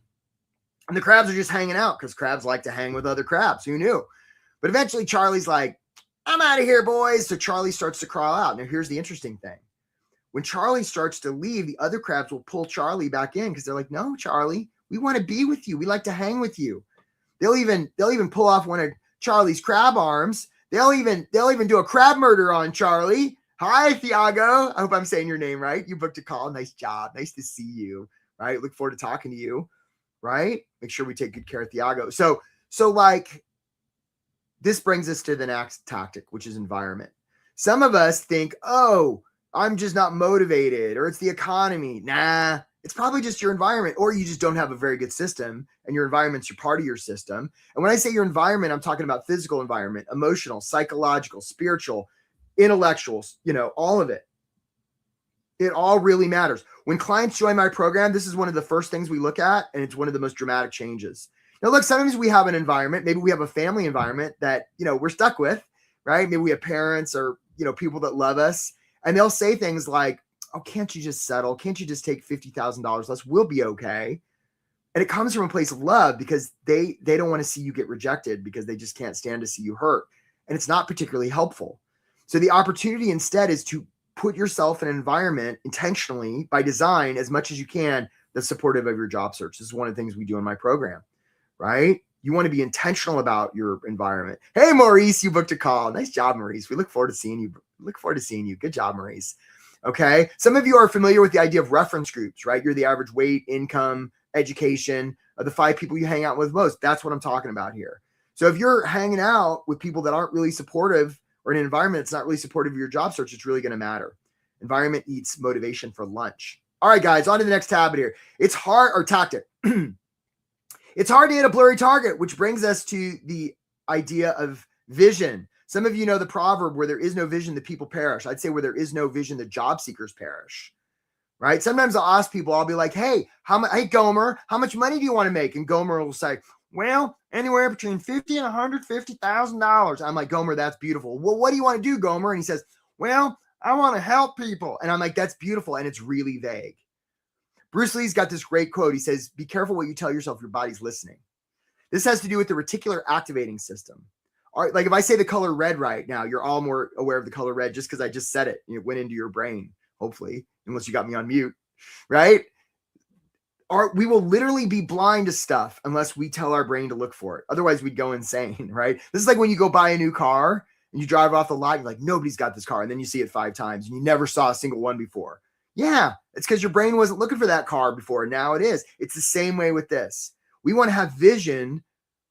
And the crabs are just hanging out because crabs like to hang with other crabs. Who knew? But eventually Charlie's like, I'm out of here, boys. So Charlie starts to crawl out. Now here's the interesting thing. When Charlie starts to leave, the other crabs will pull Charlie back in because they're like, no, Charlie, we want to be with you. We like to hang with you. They'll even pull off one of Charlie's crab arms. They'll even do a crab murder on Charlie. Hi, Thiago. I hope I'm saying your name right. You booked a call. Nice job. Nice to see you. Right. Look forward to talking to you. Right. Make sure we take good care of Thiago. So like this brings us to the next tactic, which is environment. Some of us think, oh, I'm just not motivated, or it's the economy. Nah, it's probably just your environment, or you just don't have a very good system and your environment's your part of your system. And when I say your environment, I'm talking about physical environment, emotional, psychological, spiritual, intellectuals, all of it. It all really matters. When clients join my program, this is one of the first things we look at, and it's one of the most dramatic changes. Now, look, sometimes we have an environment, maybe we have a family environment that, we're stuck with, right? Maybe we have parents or, people that love us. And they'll say things like, oh, can't you just settle? Can't you just take $50,000 less? We'll be okay. And it comes from a place of love because they don't want to see you get rejected because they just can't stand to see you hurt. And it's not particularly helpful. So the opportunity instead is to put yourself in an environment intentionally by design as much as you can that's supportive of your job search. This is one of the things we do in my program, right? You want to be intentional about your environment. Hey, Maurice, you booked a call. Nice job, Maurice. We look forward to seeing you. Good job, Maurice. Okay. Some of you are familiar with the idea of reference groups, right? You're the average weight, income, education of the 5 people you hang out with most. That's what I'm talking about here. So if you're hanging out with people that aren't really supportive or in an environment that's not really supportive of your job search, it's really going to matter. Environment eats motivation for lunch. All right, guys, on to the next tab here. It's hard, or tactic. It's hard to hit a blurry target, which brings us to the idea of vision. Some of you know the proverb, where there is no vision, the people perish. I'd say where there is no vision, the job seekers perish, right? Sometimes I'll ask people, I'll be like, hey, hey, Gomer, how much money do you want to make? And Gomer will say, well, anywhere between $50,000 and $150,000. I'm like, Gomer, that's beautiful. Well, what do you want to do, Gomer? And he says, well, I want to help people. And I'm like, that's beautiful. And it's really vague. Bruce Lee's got this great quote. He says, be careful what you tell yourself. Your body's listening. This has to do with the reticular activating system. All right, like if I say the color red right now, you're all more aware of the color red just because I just said it. It went into your brain, hopefully, unless you got me on mute, right? We will literally be blind to stuff unless we tell our brain to look for it. Otherwise, we'd go insane, right? This is like when you go buy a new car and you drive off the lot, you're like, nobody's got this car. And then you see it 5 times and you never saw a single one before. Yeah, it's because your brain wasn't looking for that car before. Now it is. It's the same way with this. We want to have vision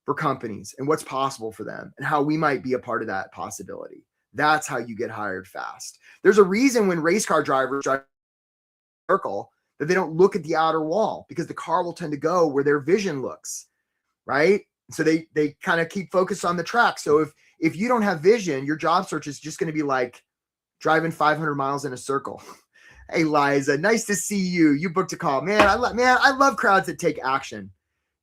for companies and what's possible for them and how we might be a part of that possibility. That's how you get hired fast. There's a reason when race car drivers drive a circle that they don't look at the outer wall, because the car will tend to go where their vision looks, right? So they kind of keep focused on the track. So if you don't have vision, your job search is just going to be like driving 500 miles in a circle. Hey, Liza, nice to see you. You booked a call. Man, I love crowds that take action.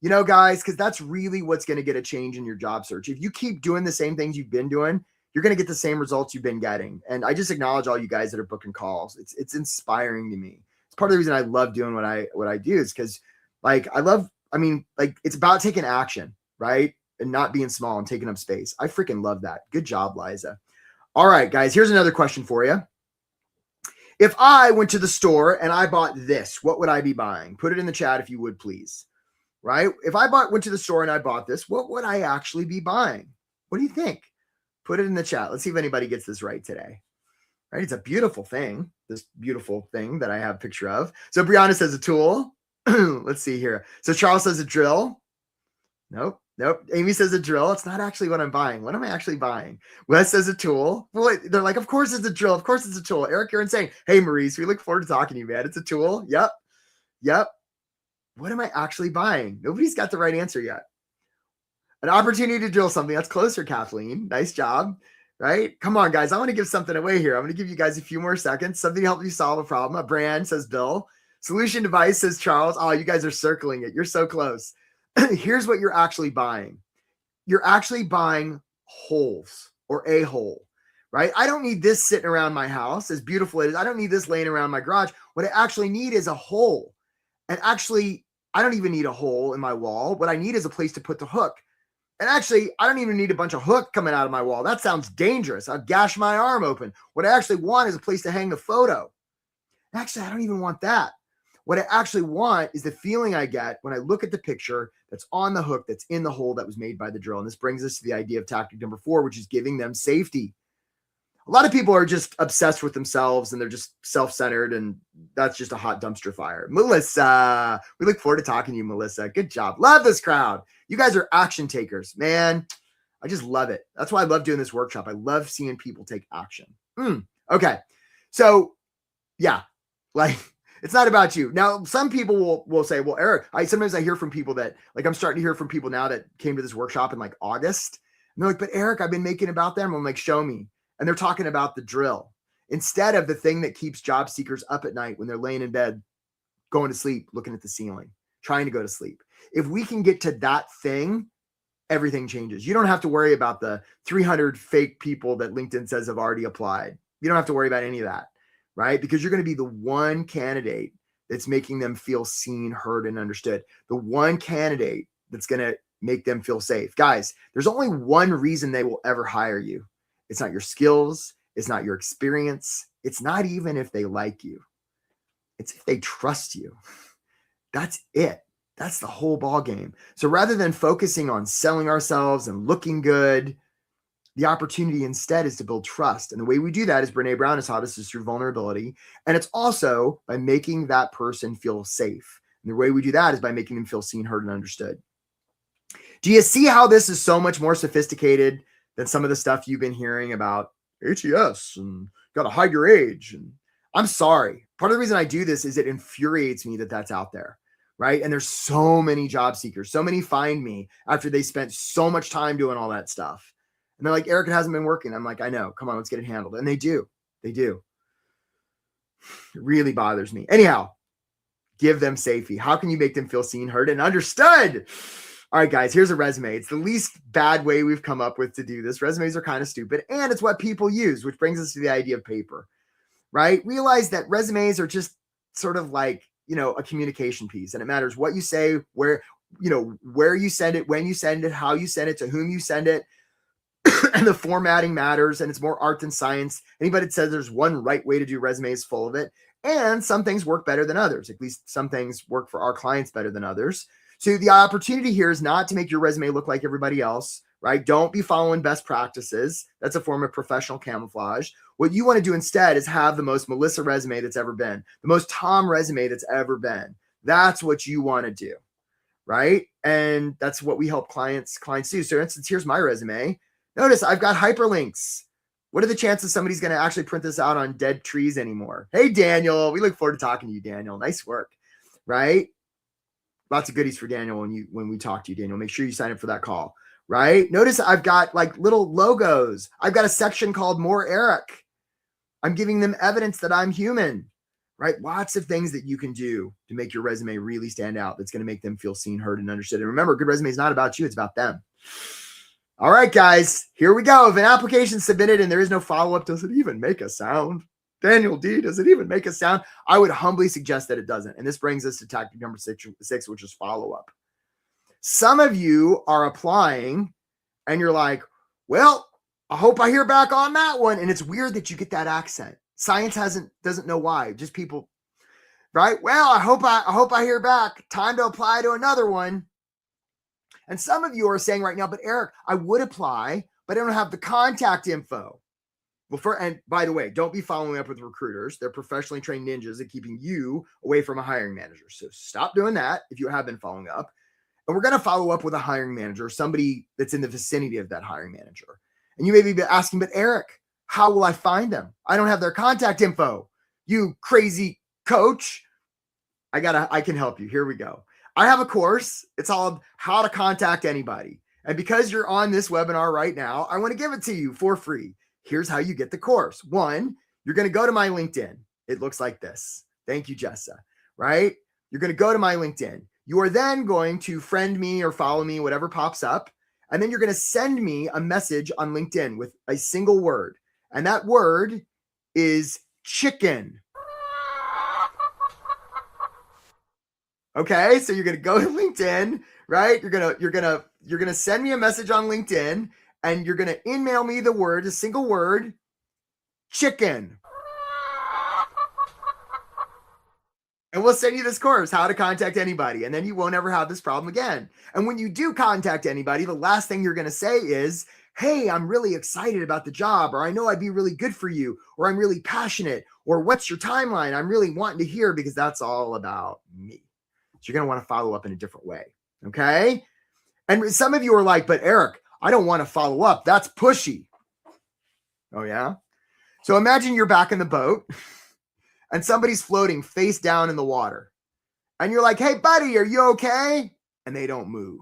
You know, guys, because that's really what's going to get a change in your job search. If you keep doing the same things you've been doing, you're going to get the same results you've been getting. And I just acknowledge all you guys that are booking calls. It's inspiring to me. It's part of the reason I love doing what I do, is because it's about taking action, right? And not being small and taking up space. I freaking love that. Good job, Liza. All right, guys, here's another question for you. If I went to the store and I bought this, what would I be buying? Put it in the chat if you would, please. Right? If I went to the store and I bought this, what would I actually be buying? What do you think? Put it in the chat. Let's see if anybody gets this right today. Right? It's a beautiful thing. This beautiful thing that I have a picture of. So Brianna says a tool. Let's see here. So Charles says a drill. Nope. Amy says a drill. It's not actually what I'm buying. What am I actually buying? Wes says a tool. Well, they're like, of course it's a drill. Of course it's a tool. Eric Aaron saying, hey, Maurice, we look forward to talking to you, man. It's a tool. Yep. What am I actually buying? Nobody's got the right answer yet. An opportunity to drill something. That's closer, Kathleen. Nice job. Right? Come on, guys. I want to give something away here. I'm going to give you guys a few more seconds. Something to help you solve a problem. A brand, says Bill. Solution device, says Charles. Oh, you guys are circling it. You're so close. Here's what you're actually buying. You're actually buying holes, or a hole, right? I don't need this sitting around my house, as beautiful it is. I don't need this laying around my garage. What I actually need is a hole. And actually, I don't even need a hole in my wall. What I need is a place to put the hook. And actually, I don't even need a bunch of hook coming out of my wall. That sounds dangerous. I'd gash my arm open. What I actually want is a place to hang the photo. Actually, I don't even want that. What I actually want is the feeling I get when I look at the picture that's on the hook, that's in the hole that was made by the drill. And this brings us to the idea of tactic number 4, which is giving them safety. A lot of people are just obsessed with themselves and they're just self-centered, and that's just a hot dumpster fire. Melissa, we look forward to talking to you, Melissa. Good job. Love this crowd. You guys are action takers, man. I just love it. That's why I love doing this workshop. I love seeing people take action. Okay. So yeah, like, it's not about you. Now, some people will say, well, Eric, sometimes I hear from people that, like, I'm starting to hear from people now that came to this workshop in like August. And they're like, but Eric, I've been making about them. I'm like, show me. And they're talking about the drill instead of the thing that keeps job seekers up at night when they're laying in bed, going to sleep, looking at the ceiling, trying to go to sleep. If we can get to that thing, everything changes. You don't have to worry about the 300 fake people that LinkedIn says have already applied. You don't have to worry about any of that, right? Because you're going to be the one candidate that's making them feel seen, heard, and understood. The one candidate that's going to make them feel safe. Guys, there's only one reason they will ever hire you. It's not your skills. It's not your experience. It's not even if they like you. It's if they trust you. That's it. That's the whole ball game. So rather than focusing on selling ourselves and looking good, the opportunity instead is to build trust. And the way we do that, as Brene Brown has taught us, is through vulnerability. And it's also by making that person feel safe. And the way we do that is by making them feel seen, heard, and understood. Do you see how this is so much more sophisticated than some of the stuff you've been hearing about HES and got to hide your age? And I'm sorry. Part of the reason I do this is it infuriates me that that's out there, right? And there's so many job seekers. So many find me after they spent so much time doing all that stuff. And they're like, Eric, it hasn't been working. I'm like, I know. Come on, let's get it handled. And they do. They do. It really bothers me. Anyhow, give them safety. How can you make them feel seen, heard, and understood? All right, guys, here's a resume. It's the least bad way we've come up with to do this. Resumes are kind of stupid, and it's what people use, which brings us to the idea of paper, right? Realize that resumes are just sort of like, a communication piece, and it matters what you say, where you send it, when you send it, how you send it, to whom you send it. And the formatting matters, and it's more art than science. Anybody that says there's one right way to do resumes, full of it. And some things work better than others. At least some things work for our clients better than others. So the opportunity here is not to make your resume look like everybody else, right? Don't be following best practices. That's a form of professional camouflage. What you want to do instead is have the most Melissa resume that's ever been, the most Tom resume that's ever been. That's what you want to do, right? And that's what we help clients do. So for instance, here's my resume. Notice I've got hyperlinks. What are the chances somebody's going to actually print this out on dead trees anymore? Hey, Daniel, we look forward to talking to you, Daniel. Nice work, right? Lots of goodies for Daniel when we talk to you, Daniel. Make sure you sign up for that call, right? Notice I've got like little logos. I've got a section called More Eric. I'm giving them evidence that I'm human, right? Lots of things that you can do to make your resume really stand out. That's going to make them feel seen, heard, and understood. And remember, a good resume is not about you. It's about them. All right, guys, here we go. If an application is submitted and there is no follow-up, does it even make a sound? Daniel D, does it even make a sound? I would humbly suggest that it doesn't. And this brings us to tactic number six, which is follow-up. Some of you are applying and you're like, well, I hope I hear back on that one. And it's weird that you get that accent. Science doesn't know why. Just people, right? Well, I hope I hear back. Time to apply to another one. And some of you are saying right now, but Eric, I would apply, but I don't have the contact info. Well, and by the way, don't be following up with recruiters. They're professionally trained ninjas at keeping you away from a hiring manager. So stop doing that if you have been following up. And we're going to follow up with a hiring manager, somebody that's in the vicinity of that hiring manager. And you may be asking, but Eric, how will I find them? I don't have their contact info. You crazy coach. I can help you. Here we go. I have a course. It's called How to Contact Anybody. And because you're on this webinar right now, I want to give it to you for free. Here's how you get the course. One, you're going to go to my LinkedIn. It looks like this. Thank you, Jessa. Right? You're going to go to my LinkedIn. You are then going to friend me or follow me, whatever pops up. And then you're going to send me a message on LinkedIn with a single word. And that word is chicken. Okay, so you're gonna go to LinkedIn, right? You're gonna send me a message on LinkedIn, and you're gonna email me the word, a single word, chicken. And we'll send you this course, How to Contact Anybody, and then you won't ever have this problem again. And when you do contact anybody, the last thing you're gonna say is, hey, I'm really excited about the job, or I know I'd be really good for you, or I'm really passionate, or what's your timeline? I'm really wanting to hear, because that's all about me. So you're going to want to follow up in a different way. Okay. And some of you are like, but Eric, I don't want to follow up. That's pushy. Oh yeah. So imagine you're back in the boat and somebody's floating face down in the water. And you're like, hey buddy, are you okay? And they don't move.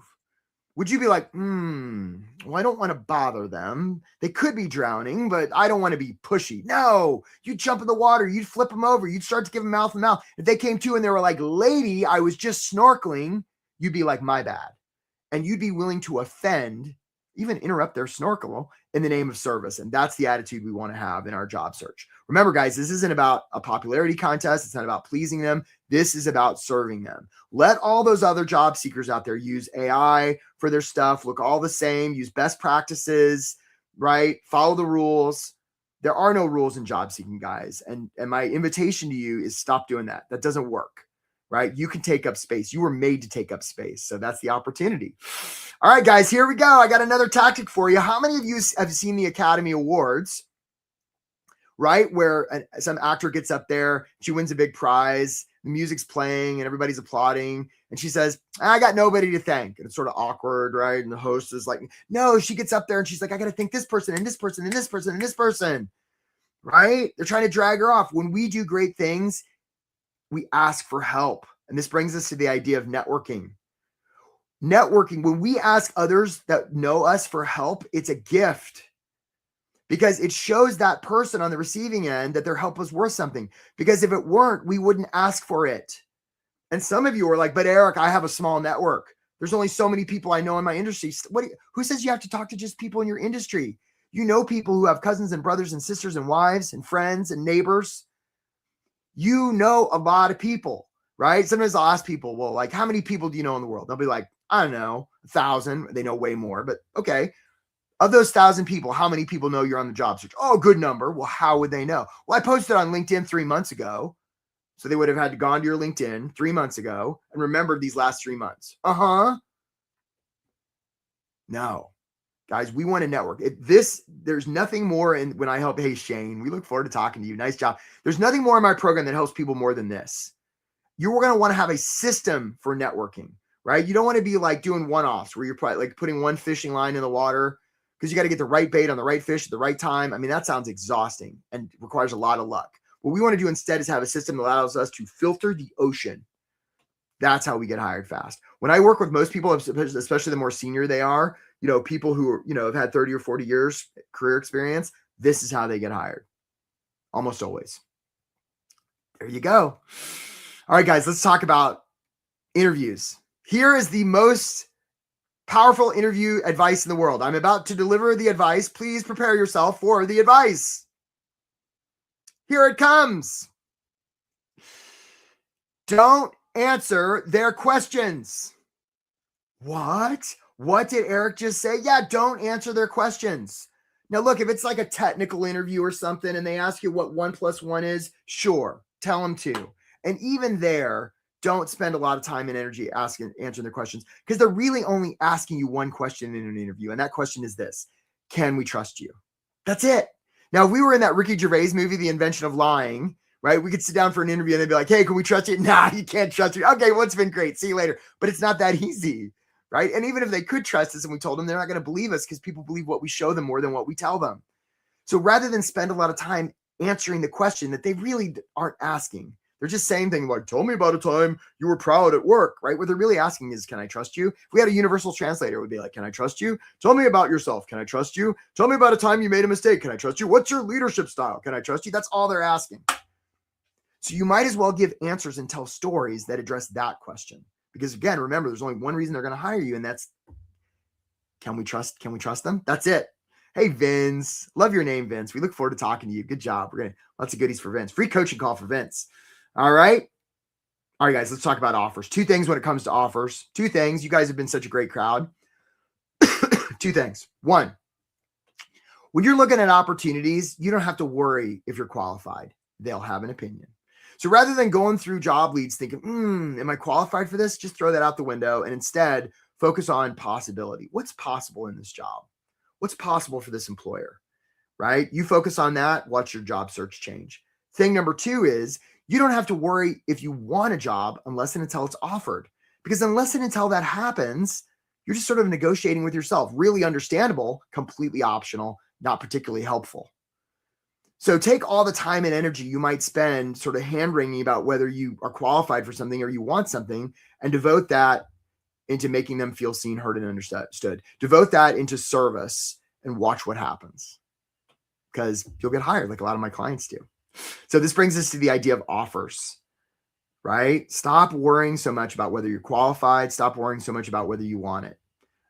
Would you be like, well, I don't want to bother them. They could be drowning, but I don't want to be pushy. No, you'd jump in the water. You'd flip them over. You'd start to give them mouth to mouth. If they came to and they were like, lady, I was just snorkeling, you'd be like, my bad. And you'd be willing to offend, even interrupt their snorkel in the name of service. And that's the attitude we want to have in our job search. Remember, guys, this isn't about a popularity contest. It's not about pleasing them. This is about serving them. Let all those other job seekers out there use AI for their stuff. Look all the same. Use best practices, right? Follow the rules. There are no rules in job seeking, guys. And my invitation to you is stop doing that. That doesn't work, right? You can take up space. You were made to take up space. So that's the opportunity. All right, guys, here we go. I got another tactic for you. How many of you have seen the Academy Awards, right? Where some actor gets up there, she wins a big prize, the music's playing and everybody's applauding. And she says, I got nobody to thank. And it's sort of awkward, right? And the host is like, no, she gets up there and she's like, I got to thank this person and this person and this person and this person, right? They're trying to drag her off. When we do great things, we ask for help. And this brings us to the idea of networking. Networking, when we ask others that know us for help, it's a gift. Because it shows that person on the receiving end that their help was worth something. Because if it weren't, we wouldn't ask for it. And some of you are like, but Eric, I have a small network. There's only so many people I know in my industry. Who says you have to talk to just people in your industry? You know people who have cousins and brothers and sisters and wives and friends and neighbors. You know a lot of people, right? Sometimes I'll ask people, well, like, how many people do you know in the world? They'll be like, I don't know, 1,000. They know way more, but okay. Of those 1,000 people, how many people know you're on the job search? Oh, good number. Well, how would they know? Well, I posted on LinkedIn 3 months ago. So they would have had to gone to your LinkedIn 3 months ago and remembered these last 3 months. No. Guys, we want to network. There's nothing more when I help. Hey, Shane, we look forward to talking to you. Nice job. There's nothing more in my program that helps people more than this. You're going to want to have a system for networking, right? You don't want to be like doing one-offs where you're probably like putting one fishing line in the water because you got to get the right bait on the right fish at the right time. I mean, that sounds exhausting and requires a lot of luck. What we want to do instead is have a system that allows us to filter the ocean. That's how we get hired fast. When I work with most people, especially the more senior they are, people who, have had 30 or 40 years career experience, this is how they get hired. Almost always. There you go. All right, guys, let's talk about interviews. Here is the most powerful interview advice in the world. I'm about to deliver the advice. Please prepare yourself for the advice. Here it comes. Don't answer their questions. What? What did Eric just say? Yeah, don't answer their questions. Now, look, if it's like a technical interview or something and they ask you what 1 + 1 is, sure, tell them 2. And even there, don't spend a lot of time and energy answering their questions because they're really only asking you one question in an interview. And that question is this: can we trust you? That's it. Now, if we were in that Ricky Gervais movie, The Invention of Lying, right? We could sit down for an interview and they'd be like, hey, can we trust you? Nah, you can't trust me. Okay, well, it's been great. See you later. But it's not that easy, right? And even if they could trust us and we told them, they're not going to believe us because people believe what we show them more than what we tell them. So rather than spend a lot of time answering the question that they really aren't asking, they're just saying things like, tell me about a time you were proud at work, right? What they're really asking is, can I trust you? If we had a universal translator, it would be like, can I trust you? Tell me about yourself. Can I trust you? Tell me about a time you made a mistake. Can I trust you? What's your leadership style? Can I trust you? That's all they're asking. So you might as well give answers and tell stories that address that question. Because again, remember, there's only one reason they're going to hire you, and that's, can we trust them? That's it. Hey, Vince. Love your name, Vince. We look forward to talking to you. Good job. We're going to lots of goodies for Vince. Free coaching call for Vince. All right. All right, guys, let's talk about offers. 2 things when it comes to offers. 2 things. You guys have been such a great crowd. 2 things. 1, when you're looking at opportunities, you don't have to worry if you're qualified. They'll have an opinion. So rather than going through job leads thinking, am I qualified for this? Just throw that out the window and instead focus on possibility. What's possible in this job? What's possible for this employer, right? You focus on that, watch your job search change. Thing number 2 is you don't have to worry if you want a job unless and until it's offered. Because unless and until that happens, you're just sort of negotiating with yourself. Really understandable, completely optional, not particularly helpful. So take all the time and energy you might spend sort of hand-wringing about whether you are qualified for something or you want something and devote that into making them feel seen, heard, and understood. Devote that into service and watch what happens because you'll get hired like a lot of my clients do. So this brings us to the idea of offers, right? Stop worrying so much about whether you're qualified. Stop worrying so much about whether you want it.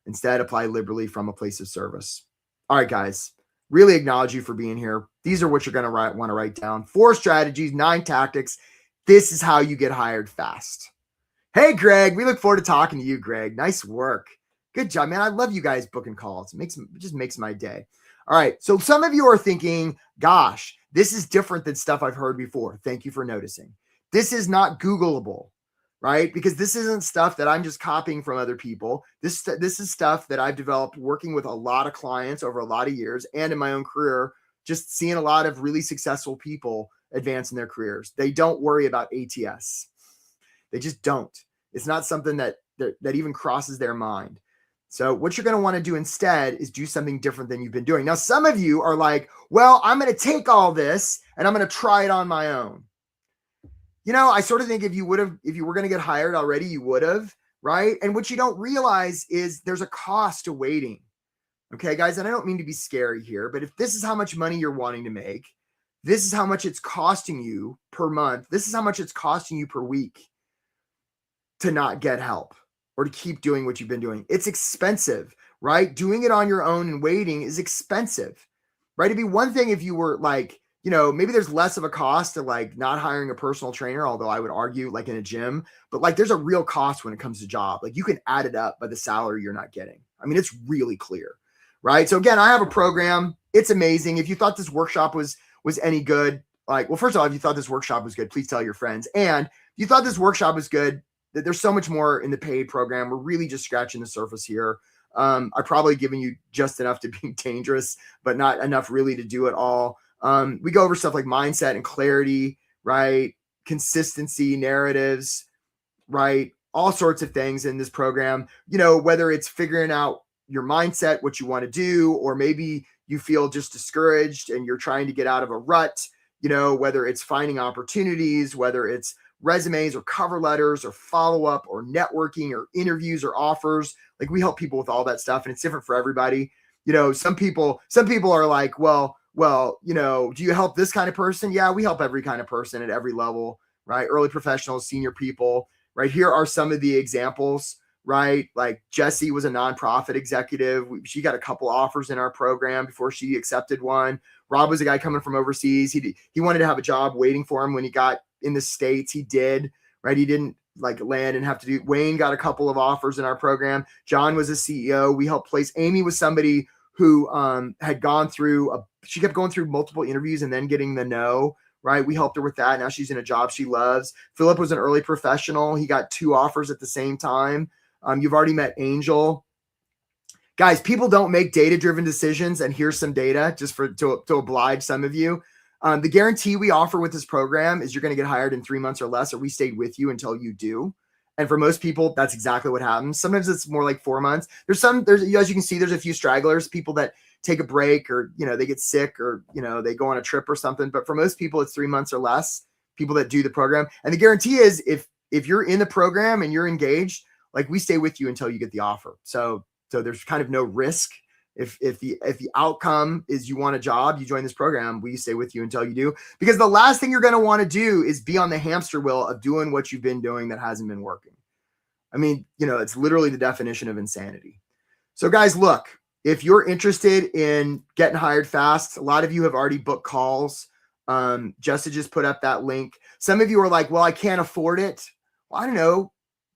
Instead, apply liberally from a place of service. All right, guys, really acknowledge you for being here. These are what you're going to want to write down. 4 strategies, 9 tactics. This is how you get hired fast. Hey, Greg, we look forward to talking to you, Greg. Nice work. Good job, man. I love you guys booking calls. It just makes my day. All right. So some of you are thinking, gosh, this is different than stuff I've heard before. Thank you for noticing. This is not Googleable, right? Because this isn't stuff that I'm just copying from other people. This is stuff that I've developed working with a lot of clients over a lot of years and in my own career, just seeing a lot of really successful people advance in their careers. They don't worry about ATS. They just don't. It's not something that even crosses their mind. So what you're going to want to do instead is do something different than you've been doing. Now, some of you are like, well, I'm going to take all this and I'm going to try it on my own. I sort of think if you were going to get hired already, you would have, right? And what you don't realize is there's a cost to waiting. Okay, guys, and I don't mean to be scary here, but if this is how much money you're wanting to make, this is how much it's costing you per month. This is how much it's costing you per week to not get help or to keep doing what you've been doing. It's expensive, right? Doing it on your own and waiting is expensive, right? It'd be one thing if you were like, maybe there's less of a cost to like not hiring a personal trainer, although I would argue like in a gym, but like there's a real cost when it comes to job. Like you can add it up by the salary you're not getting. I mean, it's really clear, right? So again, I have a program. It's amazing. If you thought this workshop was any good, well, first of all, if you thought this workshop was good, please tell your friends. And if you thought this workshop was good, that there's so much more in the paid program. We're really just scratching the surface here. I've probably given you just enough to be dangerous, but not enough really to do it all. We go over stuff like mindset and clarity, right? Consistency, narratives, right? All sorts of things in this program, whether it's figuring out your mindset, what you want to do, or maybe you feel just discouraged and you're trying to get out of a rut, whether it's finding opportunities, whether it's resumes or cover letters or follow-up or networking or interviews or offers. Like, we help people with all that stuff, and it's different for everybody. Some people are like, well, do you help this kind of person? Yeah, we help every kind of person at every level, right? Early professionals, senior people, right? Here are some of the examples, right? Like, Jessie was a nonprofit executive. She got a couple offers in our program before she accepted one. Rob was a guy coming from overseas. He wanted to have a job waiting for him when he got in the States. He did, right? He didn't like land and have to do. Wayne got a couple of offers in our program. John was a CEO. We helped place. Amy was somebody who had gone through she kept going through multiple interviews and then getting the no, right? We helped her with that. Now she's in a job she loves. Philip was an early professional. He got 2 offers at the same time. You've already met Angel. Guys, people don't make data-driven decisions, and here's some data just to oblige some of you. The guarantee we offer with this program is you're going to get hired in 3 months or less, or we stayed with you until you do. And for most people, that's exactly what happens. Sometimes it's more like 4 months. There's as you can see, there's a few stragglers, people that take a break, or, they get sick, or, they go on a trip or something. But for most people, it's 3 months or less, people that do the program. And the guarantee is if you're in the program and you're engaged, like, we stay with you until you get the offer. So there's kind of no risk. If the outcome is you want a job, you join this program, we stay with you until you do, because the last thing you're going to want to do is be on the hamster wheel of doing what you've been doing that hasn't been working. I mean, it's literally the definition of insanity. So guys, look, if you're interested in getting hired fast, a lot of you have already booked calls. Jessica just put up that link. Some of you are like, well, I can't afford it. Well, I don't know.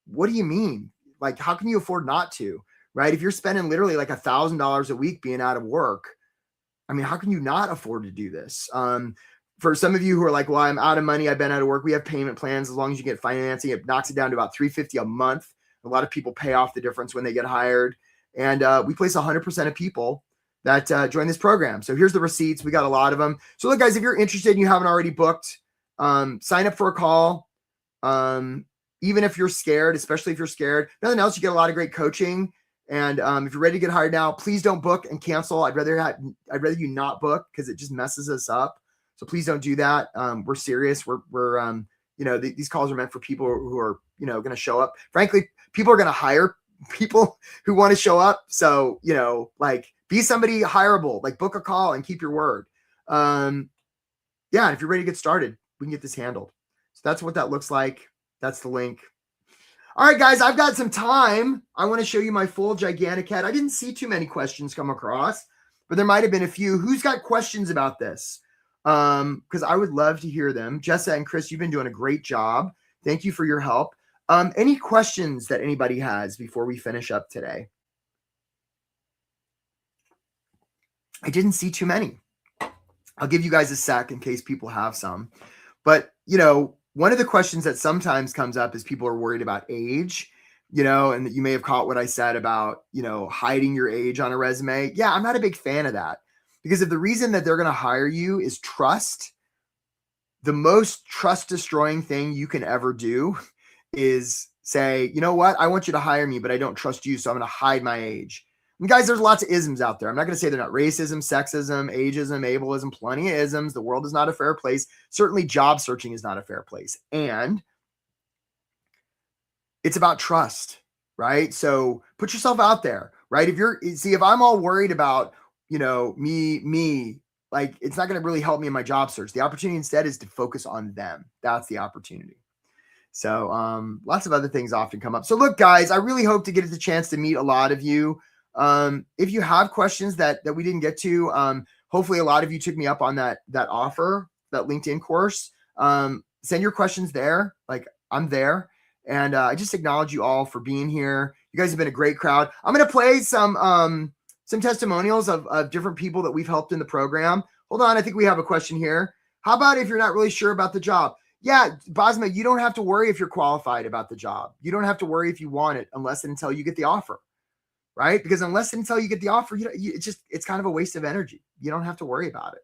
What do you mean? Like, how can you afford not to? Right? If you're spending literally like $1,000 a week being out of work, I mean, how can you not afford to do this? For some of you who are like, well, I'm out of money, I've been out of work, we have payment plans. As long as you get financing, it knocks it down to about $350 a month. A lot of people pay off the difference when they get hired. And we place 100% of people that join this program. So here's the receipts. We got a lot of them. So look, guys, if you're interested and you haven't already booked, sign up for a call. Even if you're scared, especially if you're scared, nothing else, you get a lot of great coaching. And if you're ready to get hired now, please don't book and cancel. I'd rather you not book, because it just messes us up. So please don't do that. We're serious. We're these calls are meant for people who are, going to show up. Frankly, people are going to hire people who want to show up. So, like, be somebody hireable, like, book a call and keep your word. And if you're ready to get started, we can get this handled. So that's what that looks like. That's the link. All right, guys, I've got some time. I want to show you my full gigantic head. I didn't see too many questions come across, but there might have been a few. Who's got questions about this? Because I would love to hear them. Jessa and Chris, you've been doing a great job. Thank you for your help. Any questions that anybody has before we finish up today? I didn't see too many. I'll give you guys a sec in case people have some. But, one of the questions that sometimes comes up is people are worried about age, and that you may have caught what I said about, hiding your age on a resume. Yeah, I'm not a big fan of that, because if the reason that they're going to hire you is trust, the most trust destroying thing you can ever do is say, you know what? I want you to hire me, but I don't trust you. So I'm going to hide my age. And guys, there's lots of isms out there. I'm not going to say they're not racism, sexism, ageism, ableism, plenty of isms. The world is not a fair place. Certainly job searching is not a fair place. And it's about trust, right? So put yourself out there, right? If I'm all worried about, me, like, it's not going to really help me in my job search. The opportunity instead is to focus on them. That's the opportunity. So lots of other things often come up. So look, guys, I really hope to get the chance to meet a lot of you. If you have questions that we didn't get to, hopefully a lot of you took me up on that offer, that LinkedIn course. Send your questions there. Like, I'm there. And I just acknowledge you all for being here. You guys have been a great crowd. I'm going to play some testimonials of different people that we've helped in the program. Hold on. I think we have a question here. How about if you're not really sure about the job? Yeah, Basma, you don't have to worry if you're qualified about the job. You don't have to worry if you want it unless and until you get the offer. right? Because unless and until you get the offer, it's kind of a waste of energy. You don't have to worry about it.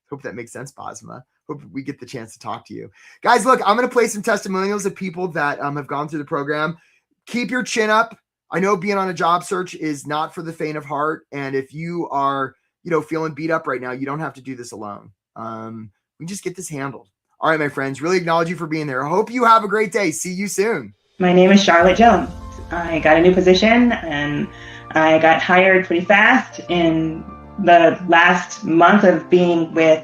Hope that makes sense, Basma. Hope we get the chance to talk to you guys. Look, I'm going to play some testimonials of people that have gone through the program. Keep your chin up. I know being on a job search is not for the faint of heart. And if you are, feeling beat up right now, you don't have to do this alone. We just get this handled. All right, my friends, really acknowledge you for being there. I hope you have a great day. See you soon. My name is Charlotte Jones. I got a new position and I got hired pretty fast in the last month of being with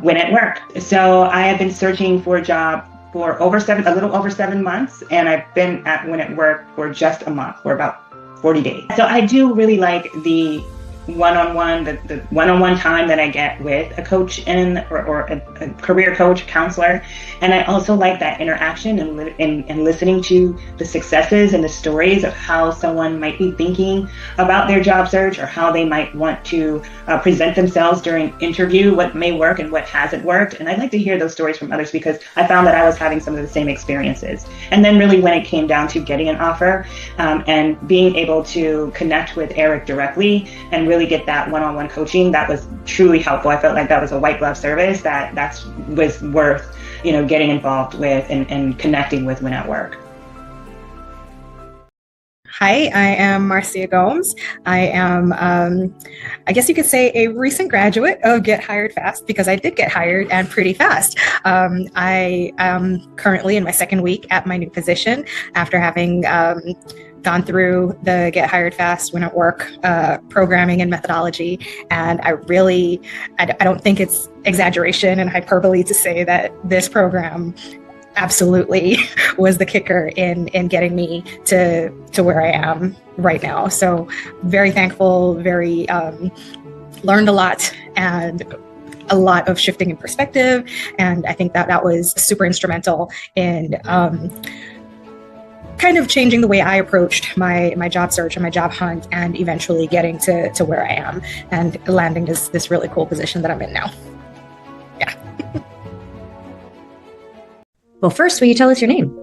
Win at Work. So I have been searching for a job for a little over 7 months, and I've been at Win at Work for just a month, for about 40 days. So I do really like the one-on-one time that I get with a coach or a career coach, counselor. And I also like that interaction and listening to the successes and the stories of how someone might be thinking about their job search or how they might want to present themselves during interview, what may work and what hasn't worked. And I'd like to hear those stories from others because I found that I was having some of the same experiences. And then really when it came down to getting an offer and being able to connect with Eric directly and really get that one-on-one coaching, that was truly helpful. I felt like that was a white glove service that was worth, getting involved with and connecting with Win at Work. Hi, I am Marcia Gomes. I am, I guess you could say, a recent graduate of Get Hired Fast because I did get hired and pretty fast. I am currently in my second week at my new position after having gone through the Get Hired Fast Win at Work programming and methodology. And I don't think it's exaggeration and hyperbole to say that this program absolutely was the kicker in getting me to where I am right now. So very thankful, learned a lot and a lot of shifting in perspective. And I think that was super instrumental in kind of changing the way I approached my job search and my job hunt and eventually getting to where I am and landing this really cool position that I'm in now. Yeah. Well, first, will you tell us your name?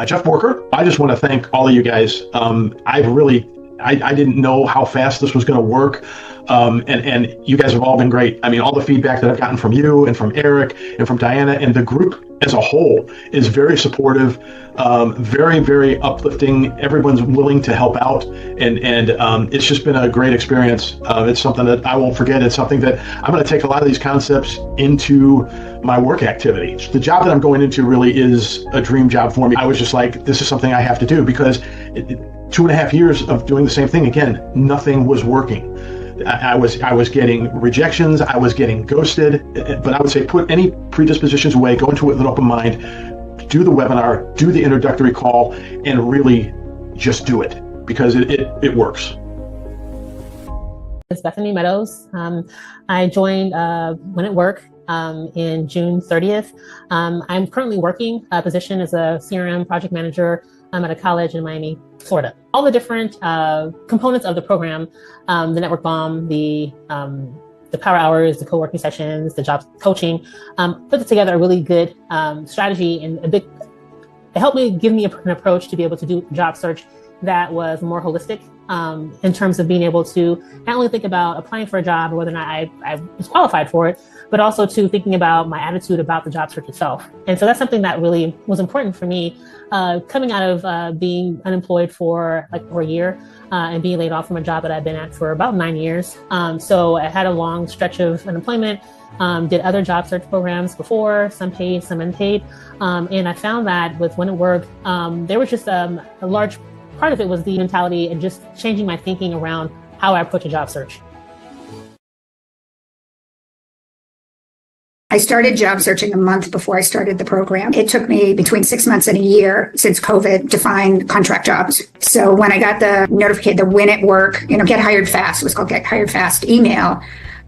Jeff Borker. I just want to thank all of you guys. I didn't know how fast this was going to work. And you guys have all been great. I mean, all the feedback that I've gotten from you and from Eric and from Diana and the group as a whole is very supportive, very, very uplifting. Everyone's willing to help out. And it's just been a great experience. It's something that I won't forget. It's something that I'm going to take a lot of these concepts into my work activity. The job that I'm going into really is a dream job for me. I was just like, this is something I have to do because 2.5 years of doing the same thing, again, nothing was working. I was getting rejections, I was getting ghosted, but I would say put any predispositions away, go into it with an open mind, do the webinar, do the introductory call, and really just do it because it works. It's Bethany Meadows. I joined Win at Work in June 30th. I'm currently working a position as a CRM project manager at a college in Miami, Florida. All the different components of the program, the network bomb, the power hours, the co-working sessions, the job coaching, put together a really good strategy and it helped me give me an approach to be able to do job search that was more holistic in terms of being able to not only think about applying for a job or whether or not I was qualified for it, but also to thinking about my attitude about the job search itself. And so that's something that really was important for me coming out of being unemployed for a year and being laid off from a job that I've been at for about 9 years. So I had a long stretch of unemployment, did other job search programs before, some paid, some unpaid. And I found that with Win at Work, there was just a large part of it was the mentality and just changing my thinking around how I approach a job search. I started job searching a month before I started the program. It took me between 6 months and a year since COVID to find contract jobs. So when I got the notification, the Win at Work, Get Hired Fast, it was called Get Hired Fast email,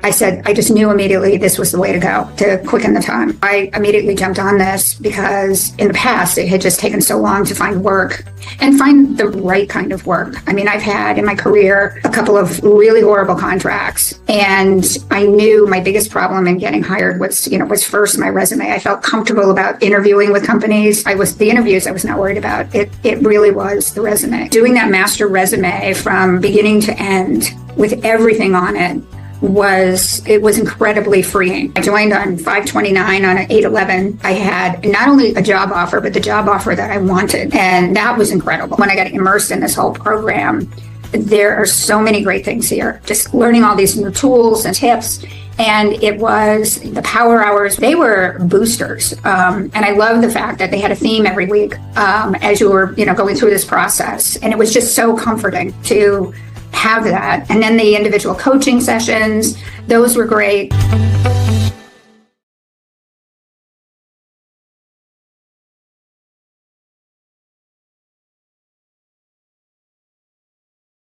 I said, I just knew immediately this was the way to go to quicken the time. I immediately jumped on this because in the past, it had just taken so long to find work and find the right kind of work. I mean, I've had in my career a couple of really horrible contracts, and I knew my biggest problem in getting hired was first my resume. I felt comfortable about interviewing with companies. The interviews I was not worried about. It really was the resume. Doing that master resume from beginning to end with everything on it was incredibly freeing. I joined on 5/29 on an 8/11. I had not only a job offer, but the job offer that I wanted. And that was incredible. When I got immersed in this whole program, there are so many great things here. Just learning all these new tools and tips. And it was the power hours. They were boosters. And I love the fact that they had a theme every week as you were, going through this process. And it was just so comforting to have that. And then the individual coaching sessions, those were great.